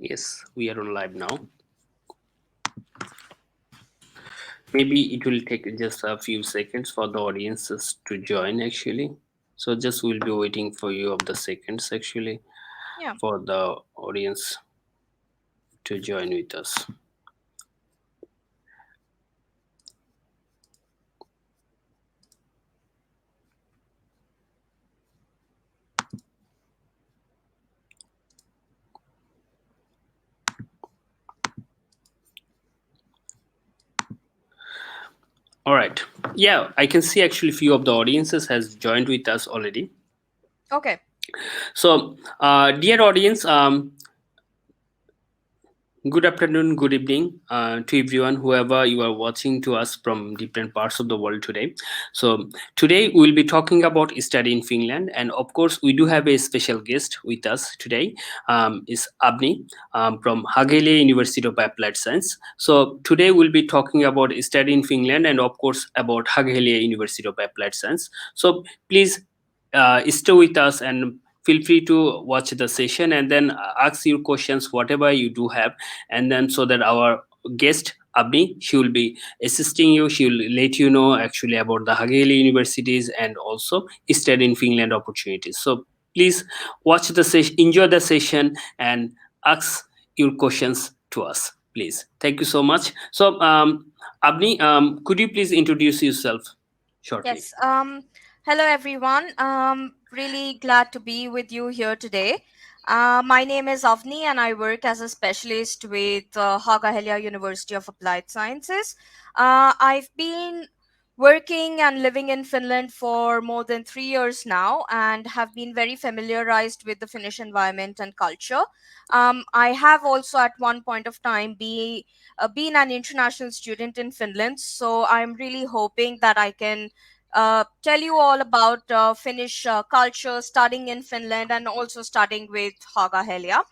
Yes, we are on live now. Maybe it will take just a few seconds for the audiences to join actually. So just we'll be waiting for you of the seconds actually Yeah. for the audience to join with us. All right. Yeah, I can see actually few of the audiences has joined with us already. Okay. So, dear audience, good afternoon, good evening to everyone, whoever you are watching to us from different parts of the world today. So, today we'll be talking about study in Finland, and of course, we do have a special guest with us today. Is Abni from Haaga-Helia University of Applied Science. So, today we'll be talking about study in Finland, and of course, about Haaga-Helia University of Applied Science. So, please stay with us and feel free to watch the session and then ask your questions whatever you do have, and then so that our guest Abni, she will be assisting you. She will let you know actually about the Haaga-Helia universities and also study in Finland opportunities. So please watch the session, enjoy the session, and ask your questions to us. Please, thank you so much. So, Abni, could you please introduce yourself shortly? Yes. Hello, everyone. Really glad to be with you here today. My name is Avni, and I work as a specialist with Haaga-Helia University of Applied Sciences. I've been working and living in Finland for more than 3 years now, and have been very familiarized with the Finnish environment and culture. I have also, at one point of time, been an international student in Finland. So I'm really hoping that I can tell you all about Finnish culture, studying in Finland, and also studying with Haaga-Helia.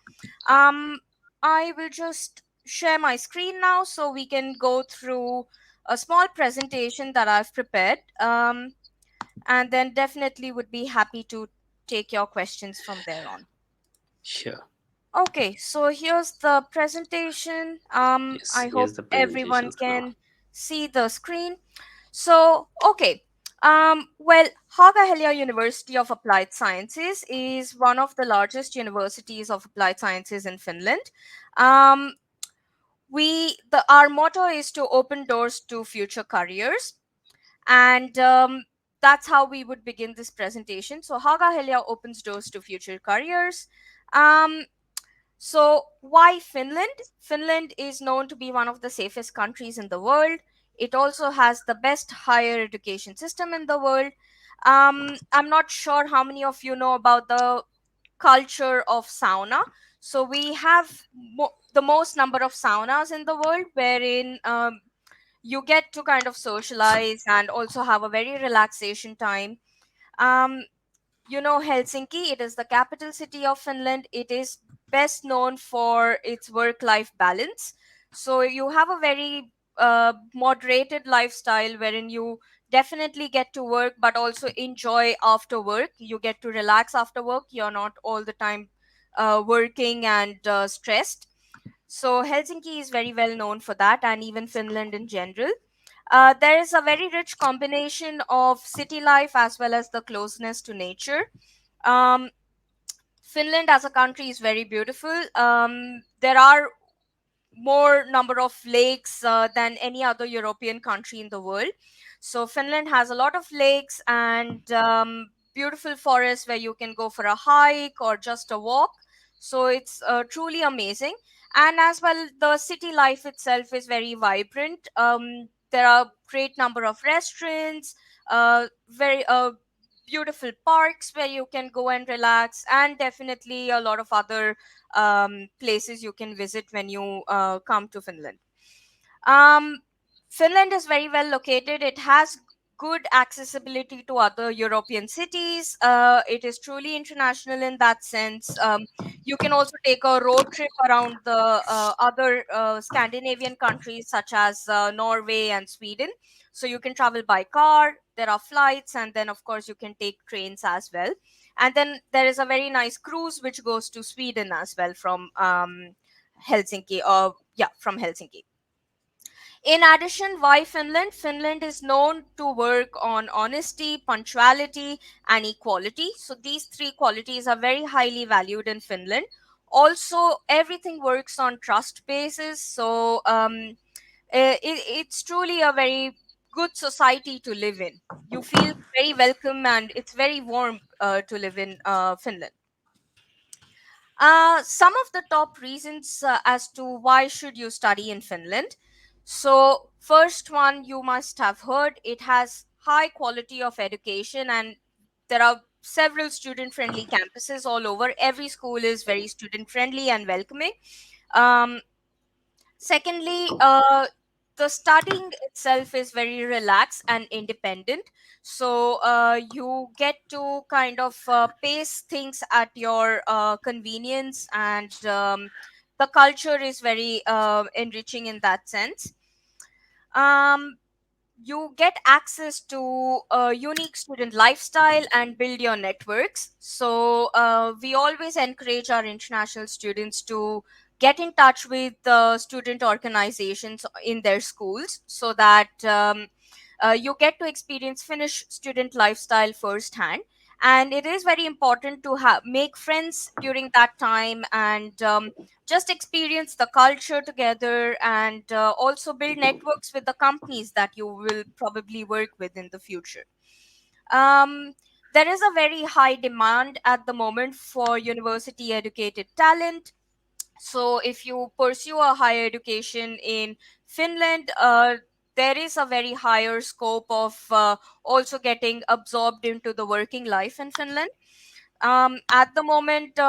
Um, I will just share my screen now so we can go through a small presentation that I've prepared, and then definitely would be happy to take your questions from there on. Sure. Okay, so here's the presentation. Yes, I here's hope the everyone presentations now. can see the screen. So, okay. Well, Haaga-Helia University of Applied Sciences is one of the largest universities of applied sciences in Finland. Um, our motto is to open doors to future careers, and that's how we would begin this presentation. So, Haaga-Helia opens doors to future careers. Um, so, why Finland? Finland is known to be one of the safest countries in the world. It also has the best higher education system in the world. I'm not sure how many of you know about the culture of sauna. So, we have the most number of saunas in the world, wherein you get to kind of socialize and also have a very relaxation time. Um, Helsinki, it is the capital city of Finland. It is best known for its work life balance. So you have a very moderated lifestyle wherein you definitely get to work but also enjoy after work. You get to relax after work. You're not all the time working and stressed. So Helsinki is very well known for that, and even Finland in general. There is a very rich combination of city life as well as the closeness to nature. um, Finland as a country is very beautiful. There are more number of lakes than any other European country in the world. So Finland has a lot of lakes and beautiful forests where you can go for a hike or just a walk. So it's truly amazing. And as well, the city life itself is very vibrant. There are great number of restaurants, very beautiful parks where you can go and relax, and definitely a lot of other places you can visit when you come to Finland. Um, Finland is very well located. It has good accessibility to other European cities. It is truly international in that sense. You can also take a road trip around the other Scandinavian countries such as Norway and Sweden. So you can travel by car. There are flights, and then of course you can take trains as well. And then there is a very nice cruise which goes to Sweden as well from Helsinki. From Helsinki. In addition, why Finland? Finland is known to work on honesty, punctuality, and equality. So these three qualities are very highly valued in Finland. Also, everything works on trust basis. So it's truly a very good society to live in. You feel very welcome, and it's very warm to live in Finland. Some of the top reasons as to why should you study in Finland. So first one, you must have heard, it has high quality of education, and there are several student friendly campuses all over. Every school is very student friendly and welcoming. um, Secondly, the studying itself is very relaxed and independent. So you get to kind of pace things at your convenience, and the culture is very enriching in that sense. Um, you get access to a unique student lifestyle and build your networks. So we always encourage our international students to get in touch with the student organizations in their schools, so that you get to experience Finnish student lifestyle firsthand. And it is very important to make friends during that time, and just experience the culture together, and also build networks with the companies that you will probably work with in the future. um, there is a very high demand at the moment for university educated talent. So if you pursue a higher education in Finland, there is a very higher scope of also getting absorbed into the working life in Finland. At the moment,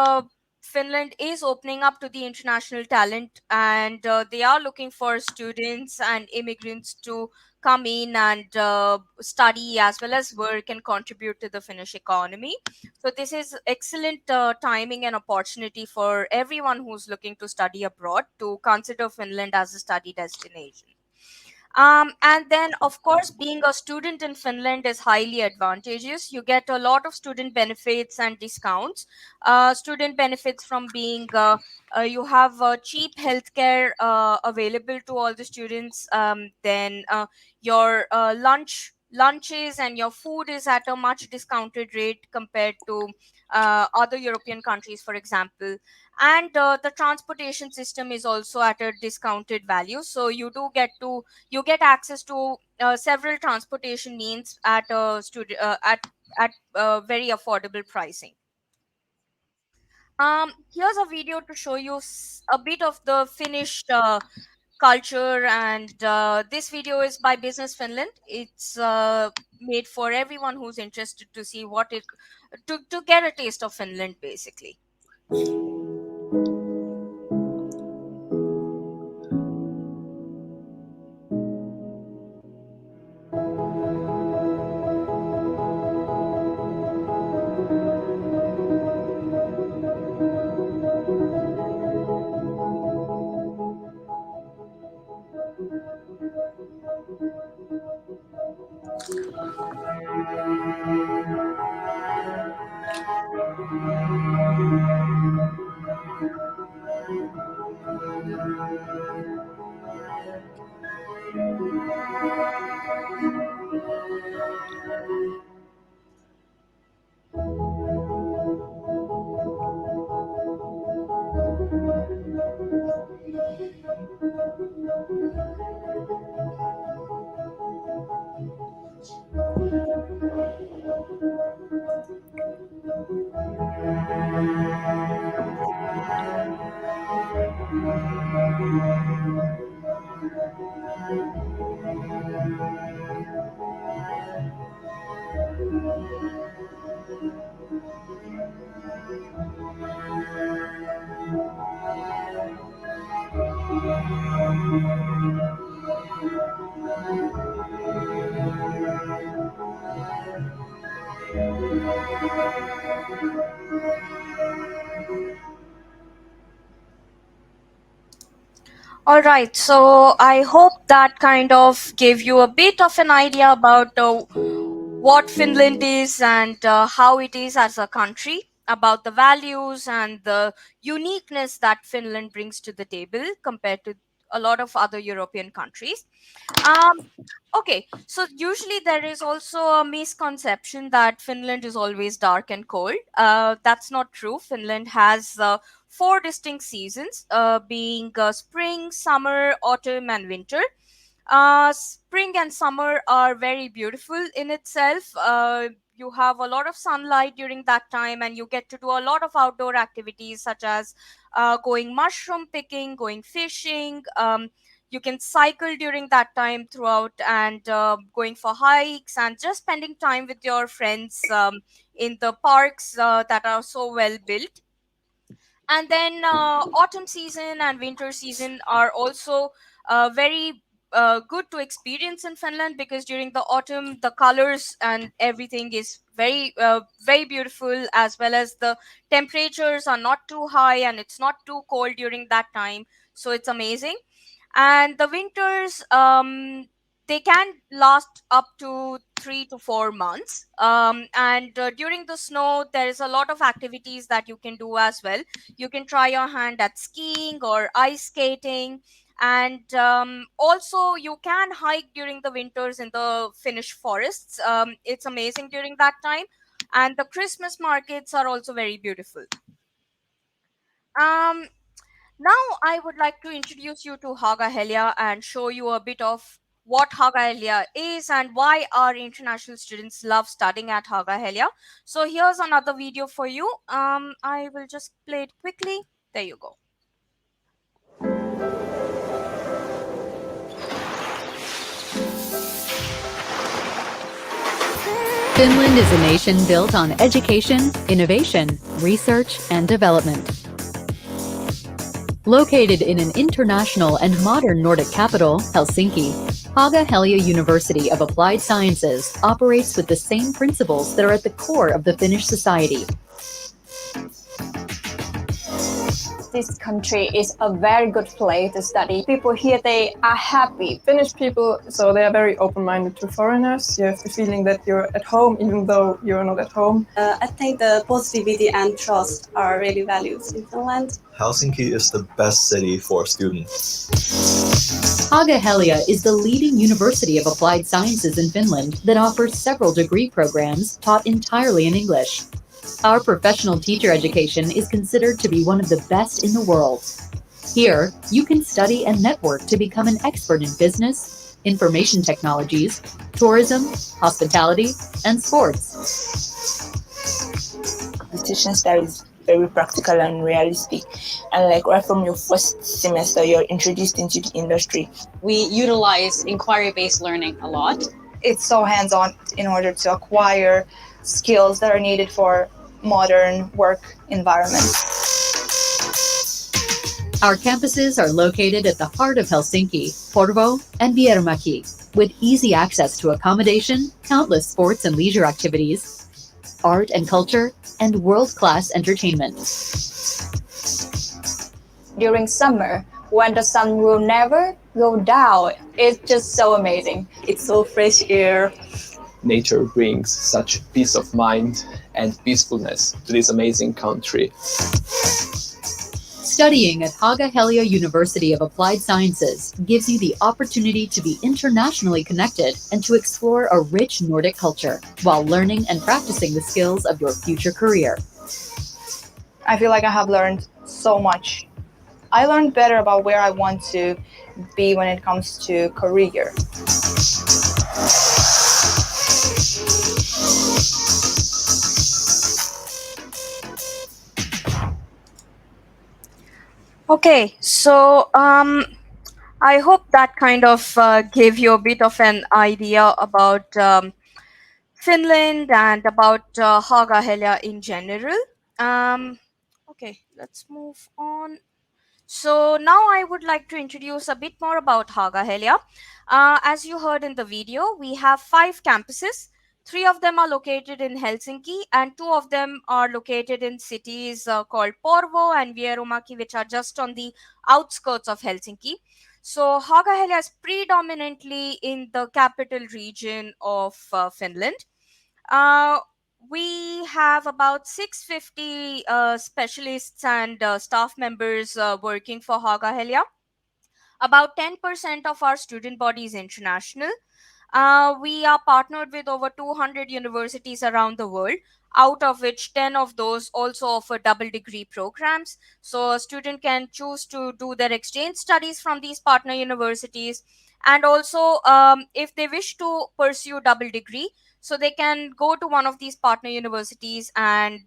Finland is opening up to the international talent, and they are looking for students and immigrants to come in and study as well as work and contribute to the Finnish economy. So this is excellent timing and opportunity for everyone who's looking to study abroad to consider Finland as a study destination. And then, of course, being a student in Finland is highly advantageous. You get a lot of student benefits and discounts. Student benefits from being you have cheap healthcare available to all the students. Then your lunches and your food is at a much discounted rate compared to other European countries, for example. And the transportation system is also at a discounted value. So you get access to several transportation means at a very affordable pricing. Here's a video to show you a bit of the Finnish culture, and this video is by Business Finland. It's made for everyone who's interested to see what it to get a taste of Finland, basically. All right, so I hope that kind of gave you a bit of an idea about what Finland is and how it is as a country. about the values and the uniqueness that Finland brings to the table compared to a lot of other European countries. Um, okay, so usually there is also a misconception that Finland is always dark and cold. That's not true. Finland has four distinct seasons, being spring, summer, autumn, and winter. Spring and summer are very beautiful in itself. You have a lot of sunlight during that time, and you get to do a lot of outdoor activities such as going mushroom picking, going fishing. You can cycle during that time throughout, and going for hikes and just spending time with your friends in the parks that are so well built. And then autumn season and winter season are also very good to experience in Finland, because during the autumn the colors and everything is very beautiful, as well as the temperatures are not too high and it's not too cold during that time, so it's amazing. And the winters, they can last up to 3 to 4 months, and during the snow there is a lot of activities that you can do as well. You can try your hand at skiing or ice skating, and also you can hike during the winters in the Finnish forests. It's amazing during that time, and the Christmas markets are also very beautiful. um, Now, I would like to introduce you to Haaga-Helia and show you a bit of what Haaga-Helia is and why our international students love studying at Haaga-Helia. So, here's another video for you. I will just play it quickly. There you go. Finland is a nation built on education, innovation, research, and development. Located in an international and modern Nordic capital, Helsinki, Haaga-Helia University of Applied Sciences operates with the same principles that are at the core of the Finnish society. This country is a very good place to study. People here, they are happy. Finnish people, so they are very open-minded to foreigners. You have the feeling that you're at home even though you're not at home. I think the positivity and trust are really valued in Finland. Helsinki is the best city for students. Haaga-Helia is the leading university of applied sciences in Finland that offers several degree programs taught entirely in English. Our professional teacher education is considered to be one of the best in the world. Here, you can study and network to become an expert in business, information technologies, tourism, hospitality, and sports. The teaching style is very practical and realistic, and like right from your first semester you're introduced into the industry. We utilize inquiry-based learning a lot. It's so hands-on in order to acquire skills that are needed for modern work environment. Our campuses are located at the heart of Helsinki, Porvoo, and Vierumäki, with easy access to accommodation, countless sports and leisure activities, art and culture, and world-class entertainment. During summer, when the sun will never go down, it's just so amazing. It's so fresh air. Nature brings such peace of mind and peacefulness to this amazing country. Studying at Haaga-Helia University of Applied Sciences gives you the opportunity to be internationally connected and to explore a rich Nordic culture while learning and practicing the skills of your future career. I feel like I have learned so much. I learned better about where I want to be when it comes to career. Okay, so I hope that kind of gave you a bit of an idea about Finland and about Haaga-Helia in general. Okay, let's move on. So now I would like to introduce a bit more about Haaga-Helia. As you heard in the video, we have 5 campuses. 3 of them are located in Helsinki, and 2 of them are located in cities called Porvoo and Vierumäki, which are just on the outskirts of Helsinki. So Haaga-Helia is predominantly in the capital region of Finland. Uh, we have about 650 specialists and staff members working for Haaga-Helia. About 10% of our student body is international. We are partnered with over 200 universities around the world, out of which 10 of those also offer double degree programs. So a student can choose to do their exchange studies from these partner universities. And also, if they wish to pursue double degree, so they can go to one of these partner universities and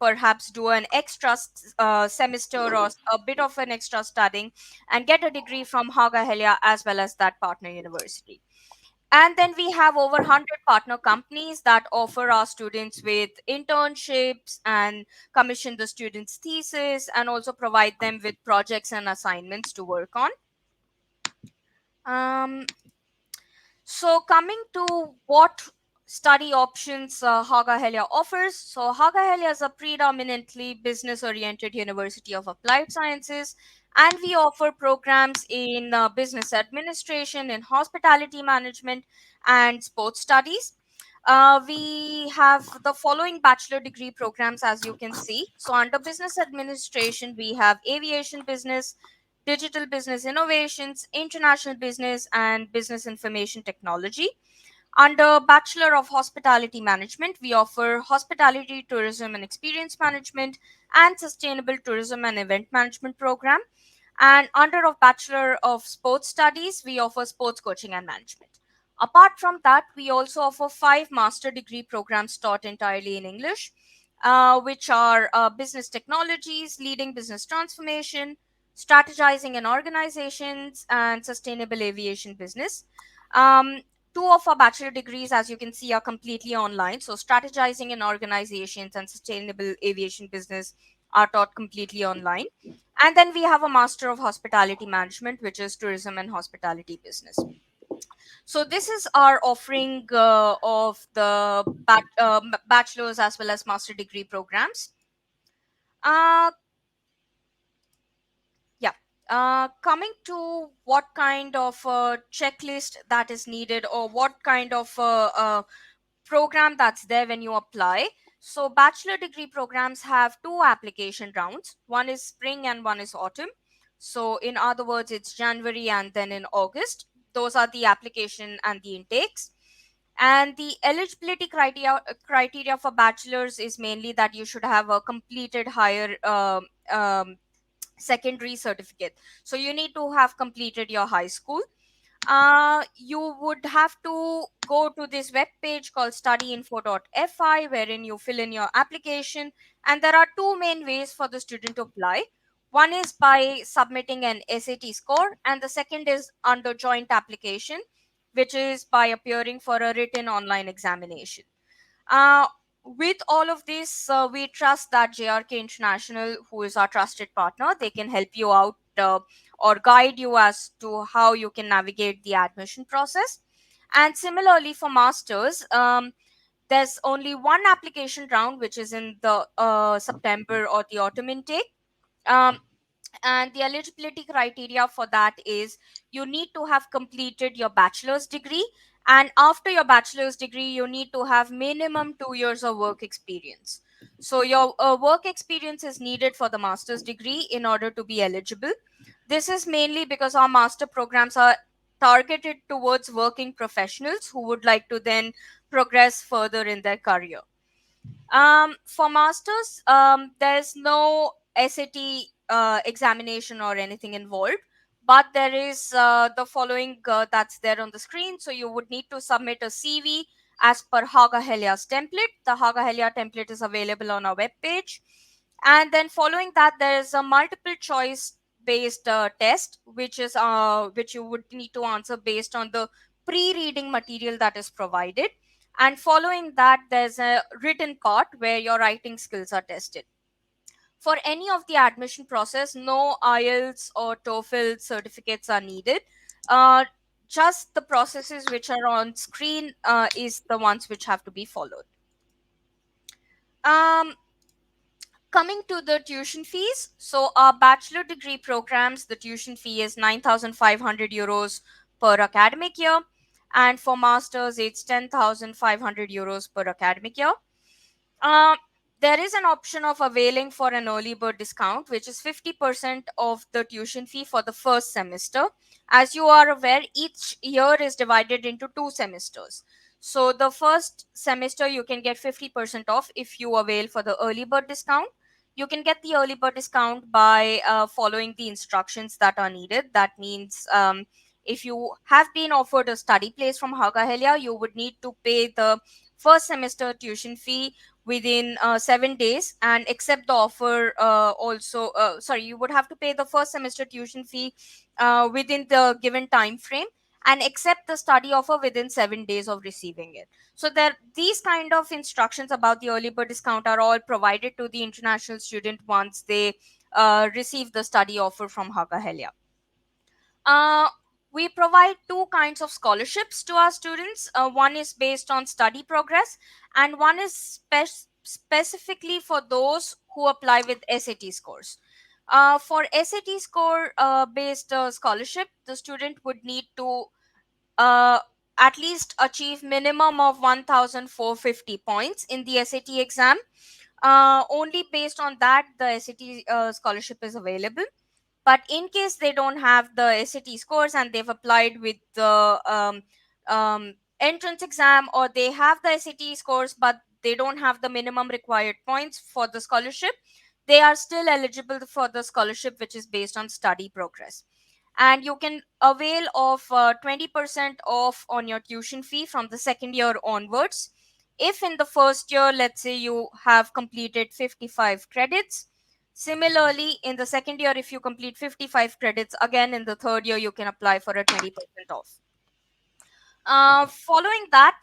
perhaps do an extra semester or a bit of an extra studying and get a degree from Haaga-Helia as well as that partner university. And then we have over 100 partner companies that offer our students with internships and commission the students' thesis and also provide them with projects and assignments to work on. So coming to what study options Haaga-Helia offers. So Haaga-Helia is a predominantly business-oriented university of applied sciences, and we offer programs in business administration, in hospitality management, and sports studies. We have the following bachelor degree programs, as you can see. So under business administration, we have aviation business, digital business innovations, international business, and business information technology. Under Bachelor of Hospitality Management, we offer hospitality, tourism, and experience management, and sustainable tourism and event management program. And under of Bachelor of Sports Studies, we offer sports coaching and management. Apart from that, we also offer 5 master degree programs taught entirely in English, which are business technologies, leading business transformation, strategizing in organizations, and sustainable aviation business. Um, Two of our bachelor degrees, as you can see, are completely online. So, strategizing in organizations and sustainable aviation business are taught completely online. And then we have a Master of Hospitality Management, which is tourism and hospitality business. So this is our offering of the bachelor's as well as master degree programs. Uh, yeah. Coming to what kind of checklist that is needed, or what kind of program that's there when you apply. So bachelor degree programs have 2 application rounds. One is spring and one is autumn. So in other words, it's January and then in August. Those are the application and the intakes. And the eligibility criteria for bachelor's is mainly that you should have a completed higher secondary certificate. So you need to have completed your high school. You would have to go to this web page called studyinfo.fi, wherein you fill in your application. And there are 2 main ways for the student to apply. One is by submitting an SAT score, and the second is under joint application, which is by appearing for a written online examination. Uh, with all of this, we trust that JRK International, who is our trusted partner, they can help you out or guide you as to how you can navigate the admission process. And similarly for masters, there's only one application round, which is in the September or the autumn intake. Um, and the eligibility criteria for that is you need to have completed your bachelor's degree, and after your bachelor's degree you need to have minimum 2 years of work experience. So your work experience is needed for the master's degree in order to be eligible. This is mainly because our master programs are targeted towards working professionals who would like to then progress further in their career. For masters, there's no SAT examination or anything involved, but there is the following that's there on the screen. So you would need to submit a CV as per Haaga-Helia's template. The Haaga-Helia template is available on our webpage. And then following that, there is a multiple choice based test, which you would need to answer based on the pre-reading material that is provided. And following that, there's a written part where your writing skills are tested. For any of the admission process, no IELTS or TOEFL certificates are needed. Just the processes which are on screen is the ones which have to be followed. Um, Coming to the tuition fees, so our bachelor degree programs, the tuition fee is 9,500 euros per academic year, and for masters, it's 10,500 euros per academic year. Uh, there is an option of availing for an early bird discount, which is 50% of the tuition fee for the first semester. As you are aware, each year is divided into 2 semesters. So the first semester you can get 50% off if you avail for the early bird discount. You can get the early bird discount by following the instructions that are needed. That means if you have been offered a study place from Haaga-Helia, you would need to pay the first semester tuition fee within 7 days and accept the offer also sorry, you would have to pay the first semester tuition fee within the given time frame and accept the study offer within 7 days of receiving it. So there, these kind of instructions about the early bird discount are all provided to the international student once they receive the study offer from Haaga-Helia. uh, we provide two kinds of scholarships to our students. One is based on study progress, and one is specifically for those who apply with SAT scores. For SAT score based scholarship, the student would need to uh, at least achieve minimum of 1450 points in the SAT exam. Only based on that, the SAT scholarship is available. But in case they don't have the SAT scores and they've applied with the entrance exam, or they have the SAT scores but they don't have the minimum required points for the scholarship, they are still eligible for the scholarship, which is based on study progress. And you can avail of 20% off on your tuition fee from the second year onwards. If in the first year, let's say you have completed 55 credits, similarly in the second year, if you complete 55 credits, again in the third year you can apply for a 20% off. Following that,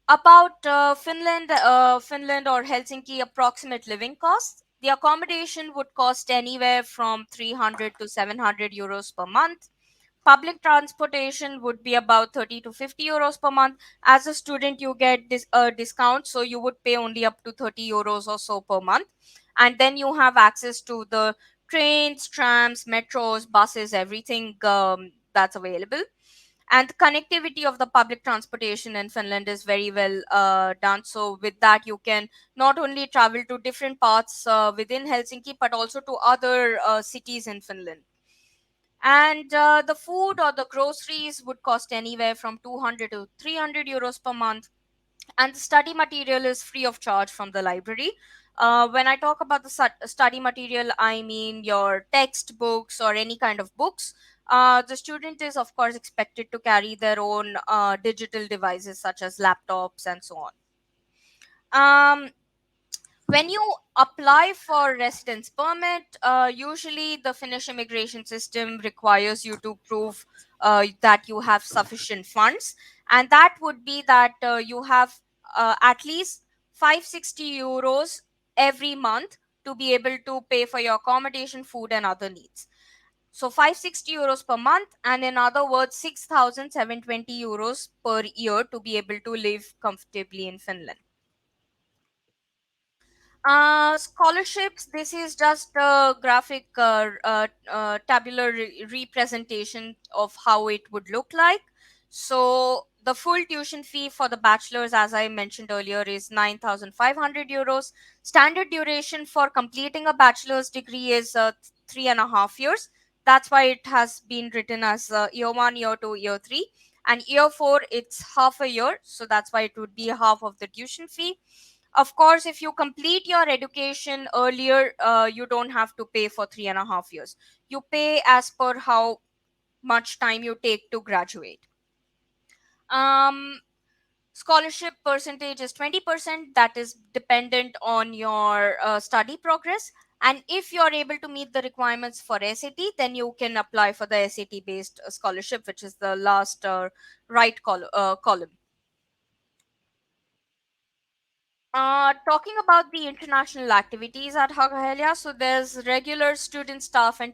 about Finland or Helsinki approximate living costs. The accommodation would cost anywhere from 300 to 700 euros per month. Public transportation would be about 30 to 50 euros per month. As a student, you get this discount, so you would pay only up to 30 euros or so per month. And then you have access to the trains, trams, metros, buses, everything that's available. And the connectivity of the public transportation in Finland is very well done. So with that, you can not only travel to different parts within Helsinki, but also to other cities in Finland. And the food or the groceries would cost anywhere from 200 to 300 euros per month. And the study material is free of charge from the library. When I talk about the study material, I mean your textbooks or any kind of books. The student is, of course, expected to carry their own digital devices such as laptops and so on. When you apply for residence permit, usually the Finnish immigration system requires you to prove that you have sufficient funds, and that would be that you have at least 560 euros every month to be able to pay for your accommodation, food, and other needs. So 560 euros per month, and in other words, 6,720 euros per year to be able to live comfortably in Finland. Scholarships, this is just a graphic tabular representation of how it would look like. So the full tuition fee for the bachelor's, as I mentioned earlier, is 9,500 euros. Standard duration for completing a bachelor's degree is 3.5 years. That's why it has been written as year 1, year 2, year 3. And year 4, it's half a year. So that's why it would be half of the tuition fee. Of course, if you complete your education earlier, you don't have to pay for 3.5 years. You pay as per how much time you take to graduate. Scholarship percentage is 20%. That is dependent on your study progress. And if you're able to meet the requirements for SAT, then you can apply for the SAT based scholarship, which is the last right column. Talking about the international activities at Haaga-Helia, so there's regular student, staff, and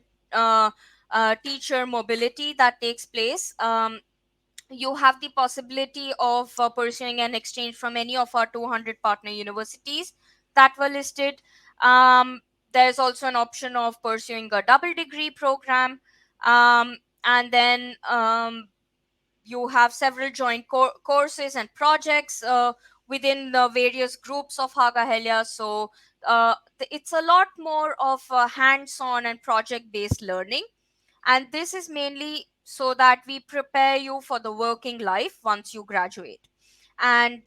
teacher mobility that takes place. You have the possibility of pursuing an exchange from any of our 200 partner universities that were listed. There's also an option of pursuing a double degree program. And then you have several joint courses and projects within the various groups of Haaga-Helia. So it's a lot more of hands-on and project-based learning, and this is mainly so that we prepare you for the working life once you graduate. And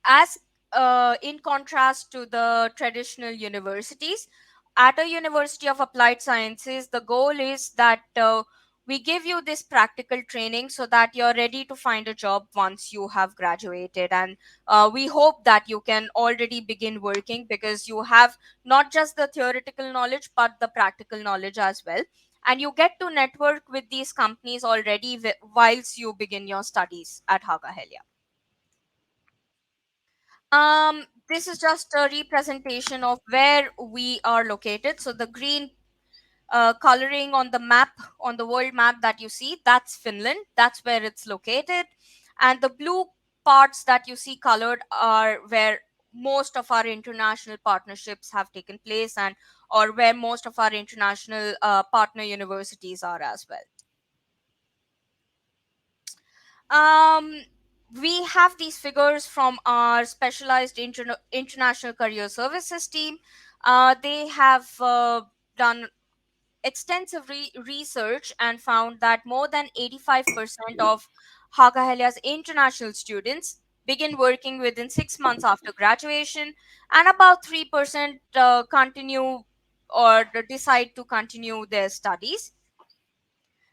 as in contrast to the traditional universities, at a University of Applied Sciences, the goal is that we give you this practical training so that you're ready to find a job once you have graduated. And we hope that you can already begin working, because you have not just the theoretical knowledge but the practical knowledge as well. And you get to network with these companies already whilst you begin your studies at Haaga-Helia. This is just a representation of where we are located. So the green coloring on the map, on the world map that you see, that's Finland. That's where it's located. And the blue parts that you see colored are where most of our international partnerships have taken place, and or where most of our international partner universities are as well. Um, we have these figures from our specialized international career services team. They have done extensive research and found that more than 85% of Haaga-Helia's international students begin working within 6 months after graduation, and about 3% continue or decide to continue their studies.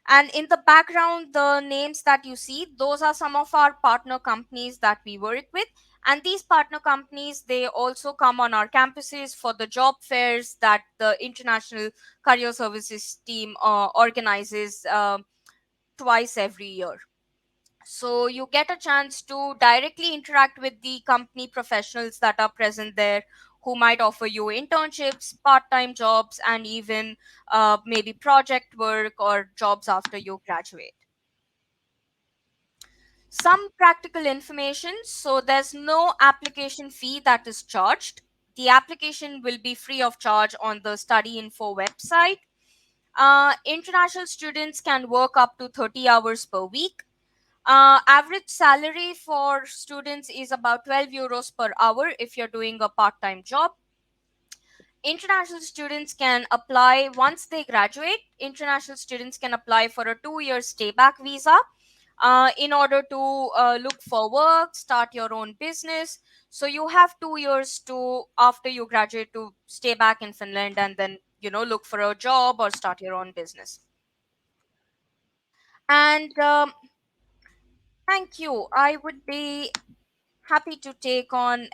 And in the background, the names that you see, those are some of our partner companies that we work with. And these partner companies, they also come on our campuses for the job fairs that the International Career Services team organizes twice every year. So you get a chance to directly interact with the company professionals that are present there, who might offer you internships, part-time jobs, and even maybe project work or jobs after you graduate. Some practical information. So there's no application fee that is charged. The application will be free of charge on the Study Info website. International students can work up to 30 hours per week. Average salary for students is about 12 euros per hour if you're doing a part-time job. International students can apply once they graduate. International students can apply for a 2-year stay back visa in order to look for work, start your own business. So you have 2 years to, after you graduate, to stay back in Finland and then, look for a job or start your own business. And thank you. I would be happy to take on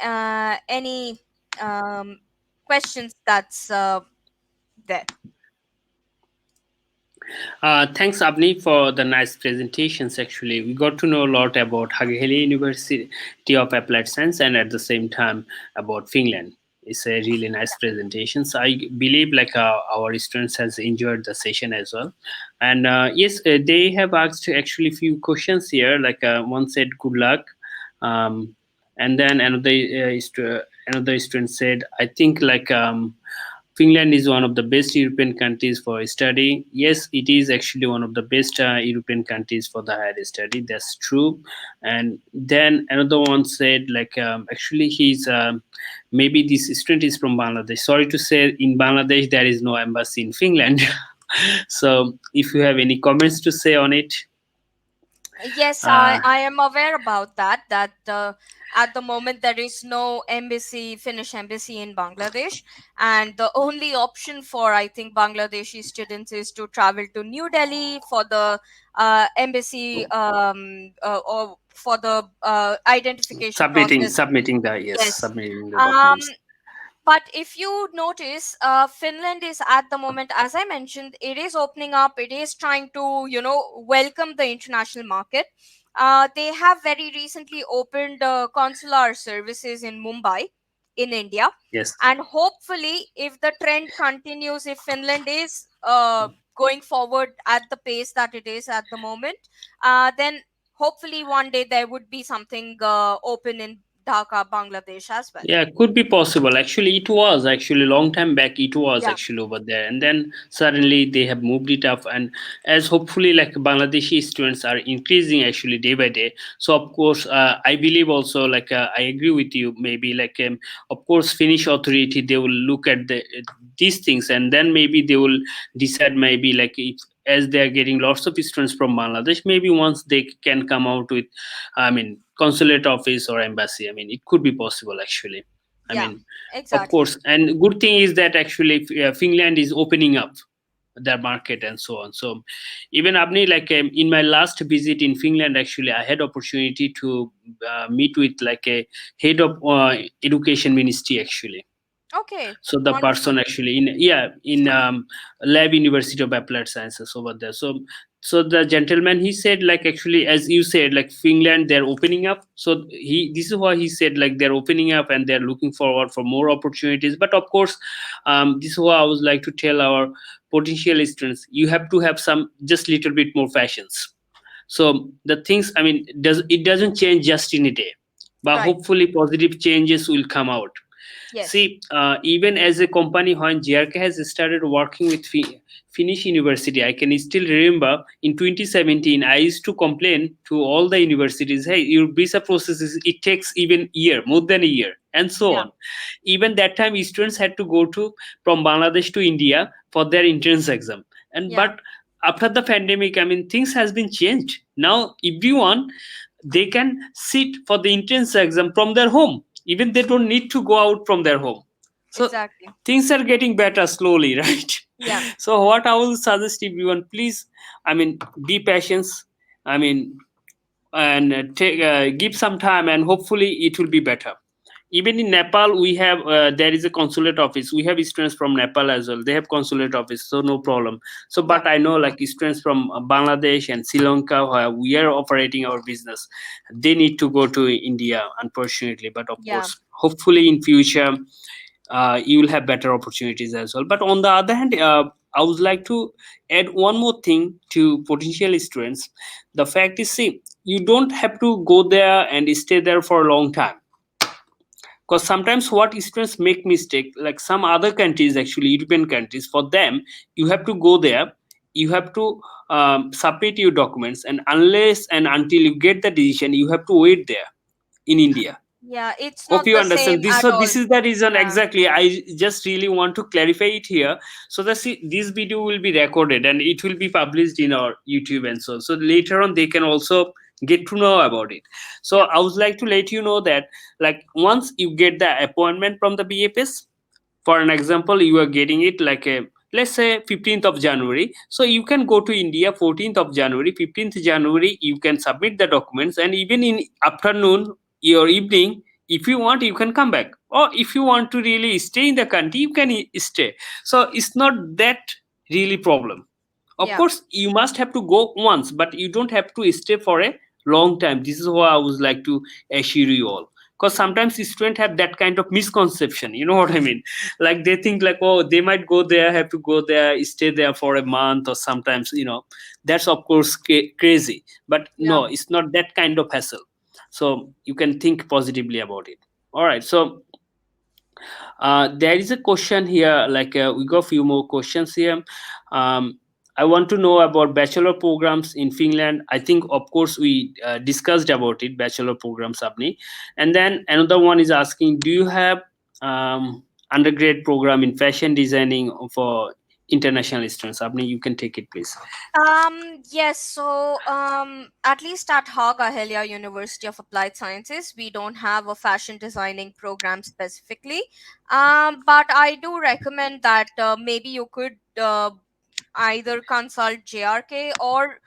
any questions that's there. Thanks, Avni, for the nice presentations. Actually, we got to know a lot about Haaga-Helia University of Applied Science, and at the same time about Finland. It's a really nice presentation. So I believe our students has enjoyed the session as well. And yes, they have asked actually few questions here. One said good luck, and then another student said, I think Finland is one of the best European countries for study. Yes, it is actually one of the best European countries for the higher study. That's true. And then another one said, actually, he's maybe this student is from Bangladesh. Sorry to say, in Bangladesh there is no embassy in Finland. So, if you have any comments to say on it. Yes, I am aware about that. That at the moment there is no embassy, Finnish embassy in Bangladesh, and the only option for, I think, Bangladeshi students is to travel to New Delhi for the embassy or for the identification process. Submitting the Yes. submitting the documents. But if you notice, Finland is at the moment, as I mentioned, it is opening up. It is trying to, welcome the international market. They have very recently opened consular services in Mumbai, in India. Yes. And hopefully, if the trend continues, if Finland is going forward at the pace that it is at the moment, then hopefully one day there would be something open in Dhaka, Bangladesh as well. Yeah, could be possible. Actually, it was actually long time back. It was Yeah. actually over there, and then suddenly they have moved it up. And as hopefully, like Bangladeshi students are increasing actually day by day. So of course, I believe also like I agree with you. Maybe like of course, Finnish authority they will look at these things, and then maybe they will decide maybe like if as they are getting lots of students from Bangladesh, maybe once they can come out with, I mean, consulate office or embassy. I mean, it could be possible actually. I Yeah, mean, of exactly. course, and good thing is that actually Finland is opening up their market and so on. So even Abni, like in my last visit in Finland, actually I had opportunity to meet with like a head of education ministry actually. Okay, So the wonderful. person actually in, yeah, in lab university of applied sciences over there. So the gentleman he said like actually as you said like Finland they're opening up. So he, this is why he said like they're opening up and they're looking forward for more opportunities. But of course, this is why I would like to tell our potential students, you have to have some just little bit more fashions. So the things, I mean, doesn't change just in a day, but Right. hopefully positive changes will come out. Yes. See, even as a company, when JRK has started working with Finnish University, I can still remember in 2017, I used to complain to all the universities, hey, your visa process is, it takes even year, more than a year, and so Yeah. on. Even that time, students had to go to from Bangladesh to India for their entrance exam. And Yeah. but after the pandemic, I mean, things has been changed. Now, everyone they can sit for the entrance exam from their home, even they don't need to go out from their home. So Exactly. things are getting better slowly, right? Yeah. So what I will suggest everyone, please, I mean, be patient, I mean, and take give some time and hopefully it will be better. Even in Nepal we have there is a consulate office, we have students from Nepal as well, they have consulate office, so no problem. So Yeah. but I know like students from Bangladesh and Sri Lanka where we are operating our business, they need to go to India unfortunately. But of Yeah. course hopefully in future you will have better opportunities as well. But on the other hand, I would like to add one more thing to potential students. The fact is, see, you don't have to go there and stay there for a long time, because sometimes what students make mistake, like some other countries, actually European countries, for them you have to go there, you have to submit your documents, and unless and until you get the decision you have to wait there in India. Yeah. It's Hope not you the understand same this. at So all. this is the reason Yeah. exactly. I just really want to clarify it here, so that see, this video will be recorded and it will be published in our YouTube and so. So later on, they can also get to know about it. So Yeah. I would like to let you know that, like, once you get the appointment from the BFS, for an example, you are getting it like a, let's say 15th of January. So you can go to India 14th of January, 15th January. You can submit the documents, and even in afternoon or evening, if you want you can come back, or if you want to really stay in the country you can stay. So it's not that really problem. Of Yeah. course you must have to go once, but you don't have to stay for a long time. This is what I would like to assure you all, because sometimes students have that kind of misconception, you know what I mean. Like they think like, oh, they might go there, have to go there, stay there for a month, or sometimes, you know, that's of course crazy. But Yeah. no, it's not that kind of hassle. So you can think positively about it. All right, so there is a question here, like we got a few more questions here. I want to know about bachelor programs in Finland. I think, of course, we discussed about it, bachelor programs, Abni. And then another one is asking, do you have undergrad program in fashion designing for international students? Abni, you can take it, please. Yes, so at least at Haaga-Helia University of Applied Sciences, we don't have a fashion designing program specifically. But I do recommend that maybe you could either consult JRK or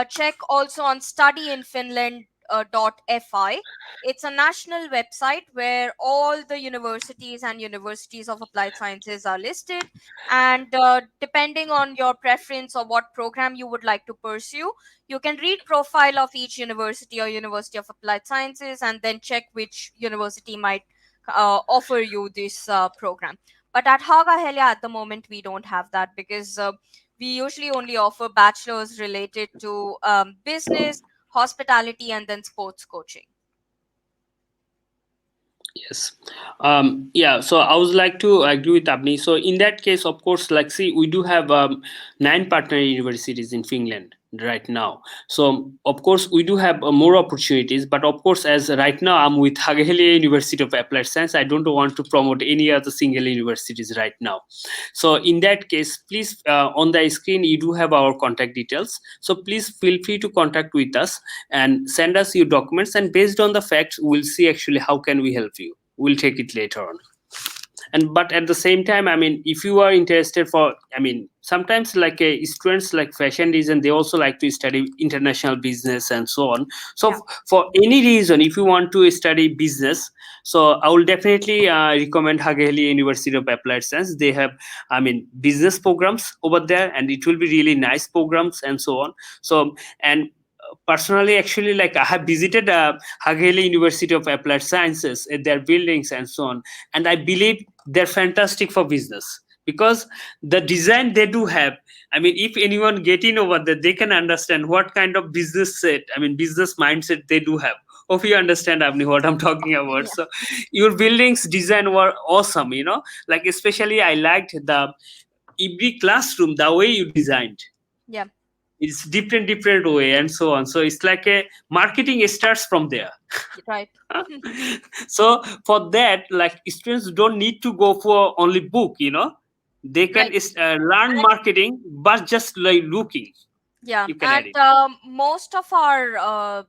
check also on studyinfinland.fi. It's a national website where all the universities and universities of applied sciences are listed. And depending on your preference or what program you would like to pursue, you can read profile of each university or university of applied sciences and then check which university might offer you this program. But at Haaga-Helia at the moment, we don't have that because we usually only offer bachelors related to business, hospitality, and then sports coaching. Yes. Yeah. So I would like to agree with Abni. So in that case, of course, like see, we do have 9 partner universities in Finland right now. So of course, we do have more opportunities. But of course, as right now I'm with Haaga-Helia University of Applied Science, I don't want to promote any other single universities right now. So in that case, please on the screen you do have our contact details. So please feel free to contact with us and send us your documents, and based on the facts we'll see actually how can we help you. We'll take it later on. And but at the same time, I mean, if you are interested for, I mean, sometimes like students like fashion design, they also like to study international business and so on. So Yeah. for any reason, if you want to study business, so I will definitely recommend Haaga-Helia University of Applied Science. They have, I mean, business programs over there, and it will be really nice programs and so on. So and personally, actually, like I have visited Haaga-Helia University of Applied Sciences, their buildings and so on, and I believe they're fantastic for business because the design they do have, I mean, if anyone get in over there, they can understand what kind of business set, I mean, business mindset they do have. Hope you understand, Avni, what I'm talking about. Yeah. So your buildings design were awesome, you know, like especially I liked the every classroom, the way you designed. Yeah. It's different way and so on. So it's like a marketing starts from there. Right. So for that, like students don't need to go for only book, you know, they can Right. learn And marketing but just like looking, yeah, you can add and it. most of our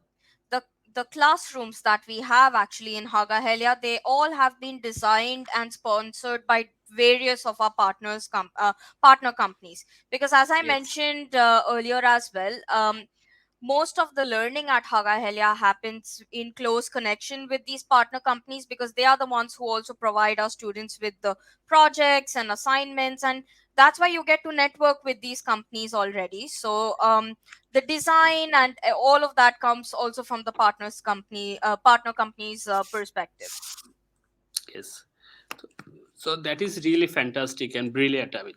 the the classrooms that we have actually in Haaga-Helia, they all have been designed and sponsored by various of our partner companies. Because as I Yes. mentioned earlier as well, most of the learning at Haaga-Helia happens in close connection with these partner companies, because they are the ones who also provide our students with the projects and assignments, and that's why you get to network with these companies already. So the design and all of that comes also from the partner companies perspective. Yes. So that is really fantastic and brilliant. I mean,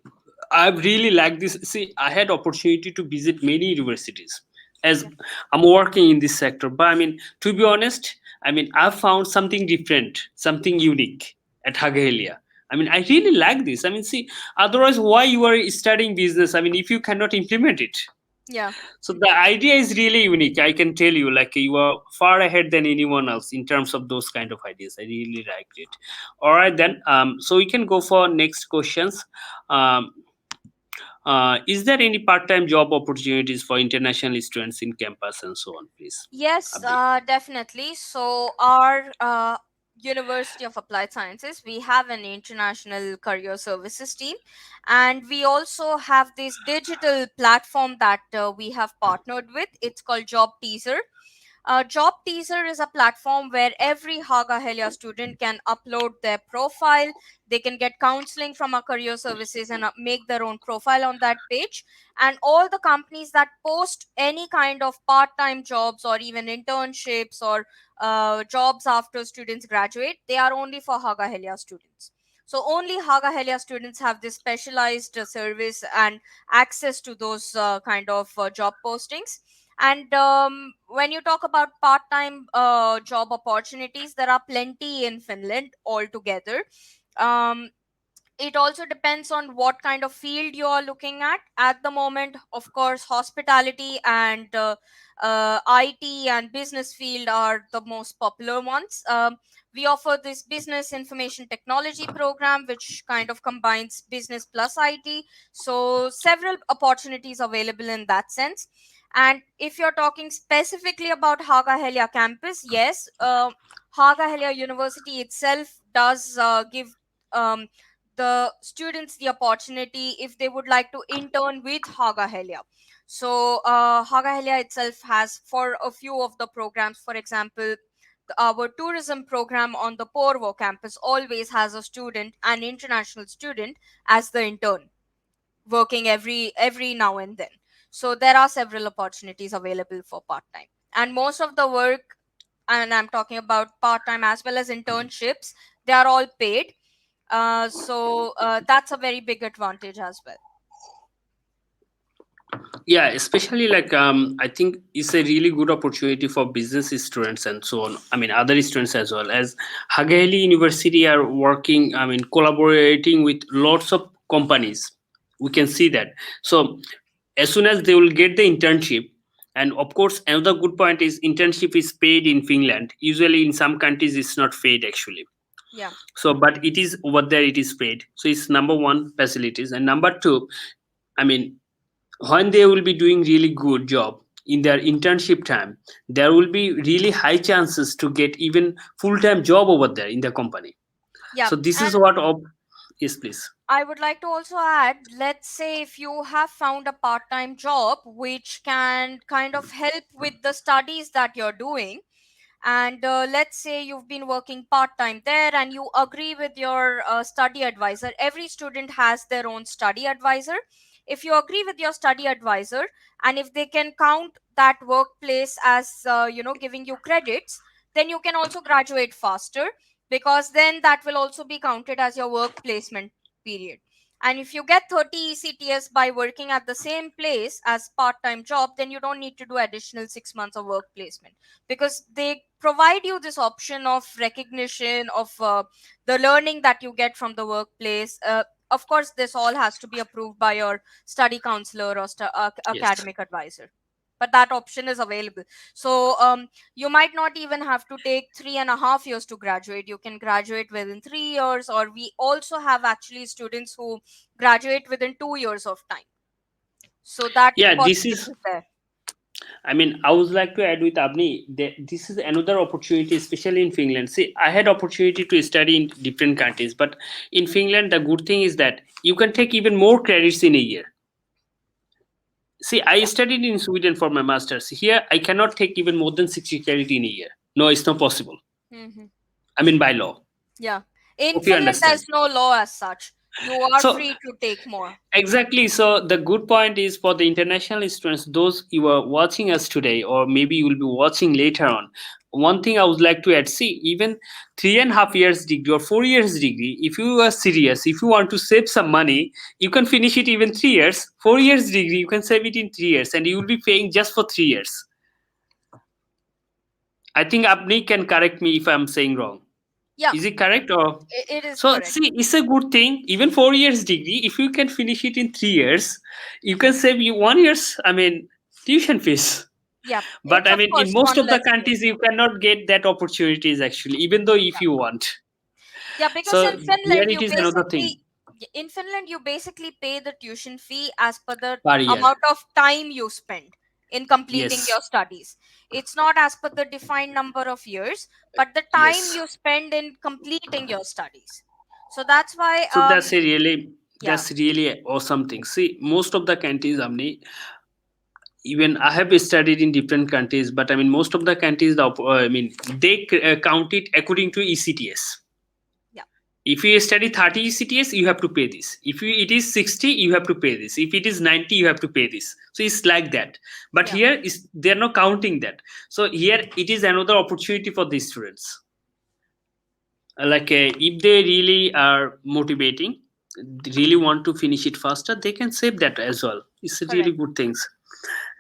I really like this. See, I had opportunity to visit many universities as Yeah. I'm working in this sector. But I mean, to be honest, I mean, I found something different, something unique at Haaga-Helia. I mean, I really like this. I mean, see, otherwise, why you are studying business? I mean, if you cannot implement it. Yeah. So the idea is really unique. I can tell you, like you are far ahead than anyone else in terms of those kind of ideas. I really liked it. All right, then. So we can go for next questions. Um, is there any part-time job opportunities for international students in campus and so on, please? Yes, Abdi. definitely. So, our University of Applied Sciences, we have an international career services team, and we also have this digital platform that we have partnered with. It's called Job Teaser. Job Teaser is a platform where every Haaga-Helia student can upload their profile. They can get counseling from our career services and make their own profile on that page. And all the companies that post any kind of part-time jobs or even internships or jobs after students graduate, they are only for Haaga-Helia students. So only Haaga-Helia students have this specialized service and access to those kind of job postings. And when you talk about part-time job opportunities, there are plenty in Finland altogether. Um, it also depends on what kind of field you are looking at the moment. Of course, hospitality and IT and business field are the most popular ones. We offer this business information technology program, which kind of combines business plus IT, so several opportunities available in that sense. And if you're talking specifically about Haaga-Helia campus, yes, Haaga-Helia University itself does give um, the students the opportunity if they would like to intern with Haaga-Helia. So Haaga-Helia itself has for a few of the programs, for example, our tourism program on the Porvo campus always has a student, an international student, as the intern, working every now and then. So there are several opportunities available for part time, and most of the work, and I'm talking about part time as well as internships, they are all paid. So that's a very big advantage as well. Yeah, especially like I think it's a really good opportunity for business students and so on. I mean, other students as well. As Haaga-Helia University are working, I mean, collaborating with lots of companies. We can see that. So as soon as they will get the internship, and of course another good point is internship is paid in Finland. Usually in some countries it's not paid actually. Yeah. So but it is over there, it is paid. So it's number one, facilities, and number two, I mean, when they will be doing really good job in their internship time, there will be really high chances to get even full-time job over there in the company. Yeah. So this is And what of. Yes, please. I would like to also add, let's say if you have found a part-time job which can kind of help with the studies that you're doing, and let's say you've been working part-time there and you agree with your study advisor. Every student has their own study advisor. If you agree with your study advisor, and if they can count that workplace as giving you credits, then you can also graduate faster, because then that will also be counted as your work placement period. And if you get 30 ECTS by working at the same place as part-time job, then you don't need to do additional 6 months of work placement, because they provide you this option of recognition of the learning that you get from the workplace. Of course, this all has to be approved by your study counselor or Yes. academic advisor, but that option is available. So you might not even have to take 3.5 years to graduate. You can graduate within 3 years, or we also have actually students who graduate within 2 years of time. So that Yeah, this possibility is. is there. I mean, I would like to add with Abni that this is another opportunity, especially in Finland. See, I had opportunity to study in different countries, but in Finland, the good thing is that you can take even more credits in a year. See, I studied in Sweden for my masters. Here, I cannot take even more than 60 credit in a year. No, it's not possible. Hmm. I mean, by law. Yeah. In Hope you Finland, understand. there's no law as such. You are So free to take more. exactly. So the good point is for the international students, those you are watching us today, or maybe you will be watching later on. One thing I would like to add: see, even 3.5 years degree or 4 years degree, if you are serious, if you want to save some money, you can finish it even 3 years. 4 years degree, you can save it in 3 years, and you will be paying just for 3 years. I think Abni can correct me if I'm saying wrong. Yeah, Is it correct or? it is So correct. see, it's a good thing. Even 4 years degree, if you can finish it in 3 years, you can save you 1 year's. I mean, tuition fees. Yeah, But it's I of mean, in course most one of the less year. countries, you cannot get that opportunities actually, even though if you want. Yeah, because So in there Finland, it is another thing you basically pay the tuition fee as per the per year. amount of time you spend in completing Yes. your studies. It's not as per the defined number of years, but the time Yes. you spend in completing your studies. So that's why So yeah. that's really awesome thing. See, most of the countries, Amni, even I have studied in different countries, but I mean, most of the countries, I mean, they count it according to ECTS. Yeah. If you study 30 ECTS, you have to pay this. If it is 60, you have to pay this. If it is 90, you have to pay this. So it's like that. But Yeah. here is they're not counting that. So here it is another opportunity for these students. Like if they really are motivating, really want to finish it faster, they can save that as well. It's a really Correct. good things.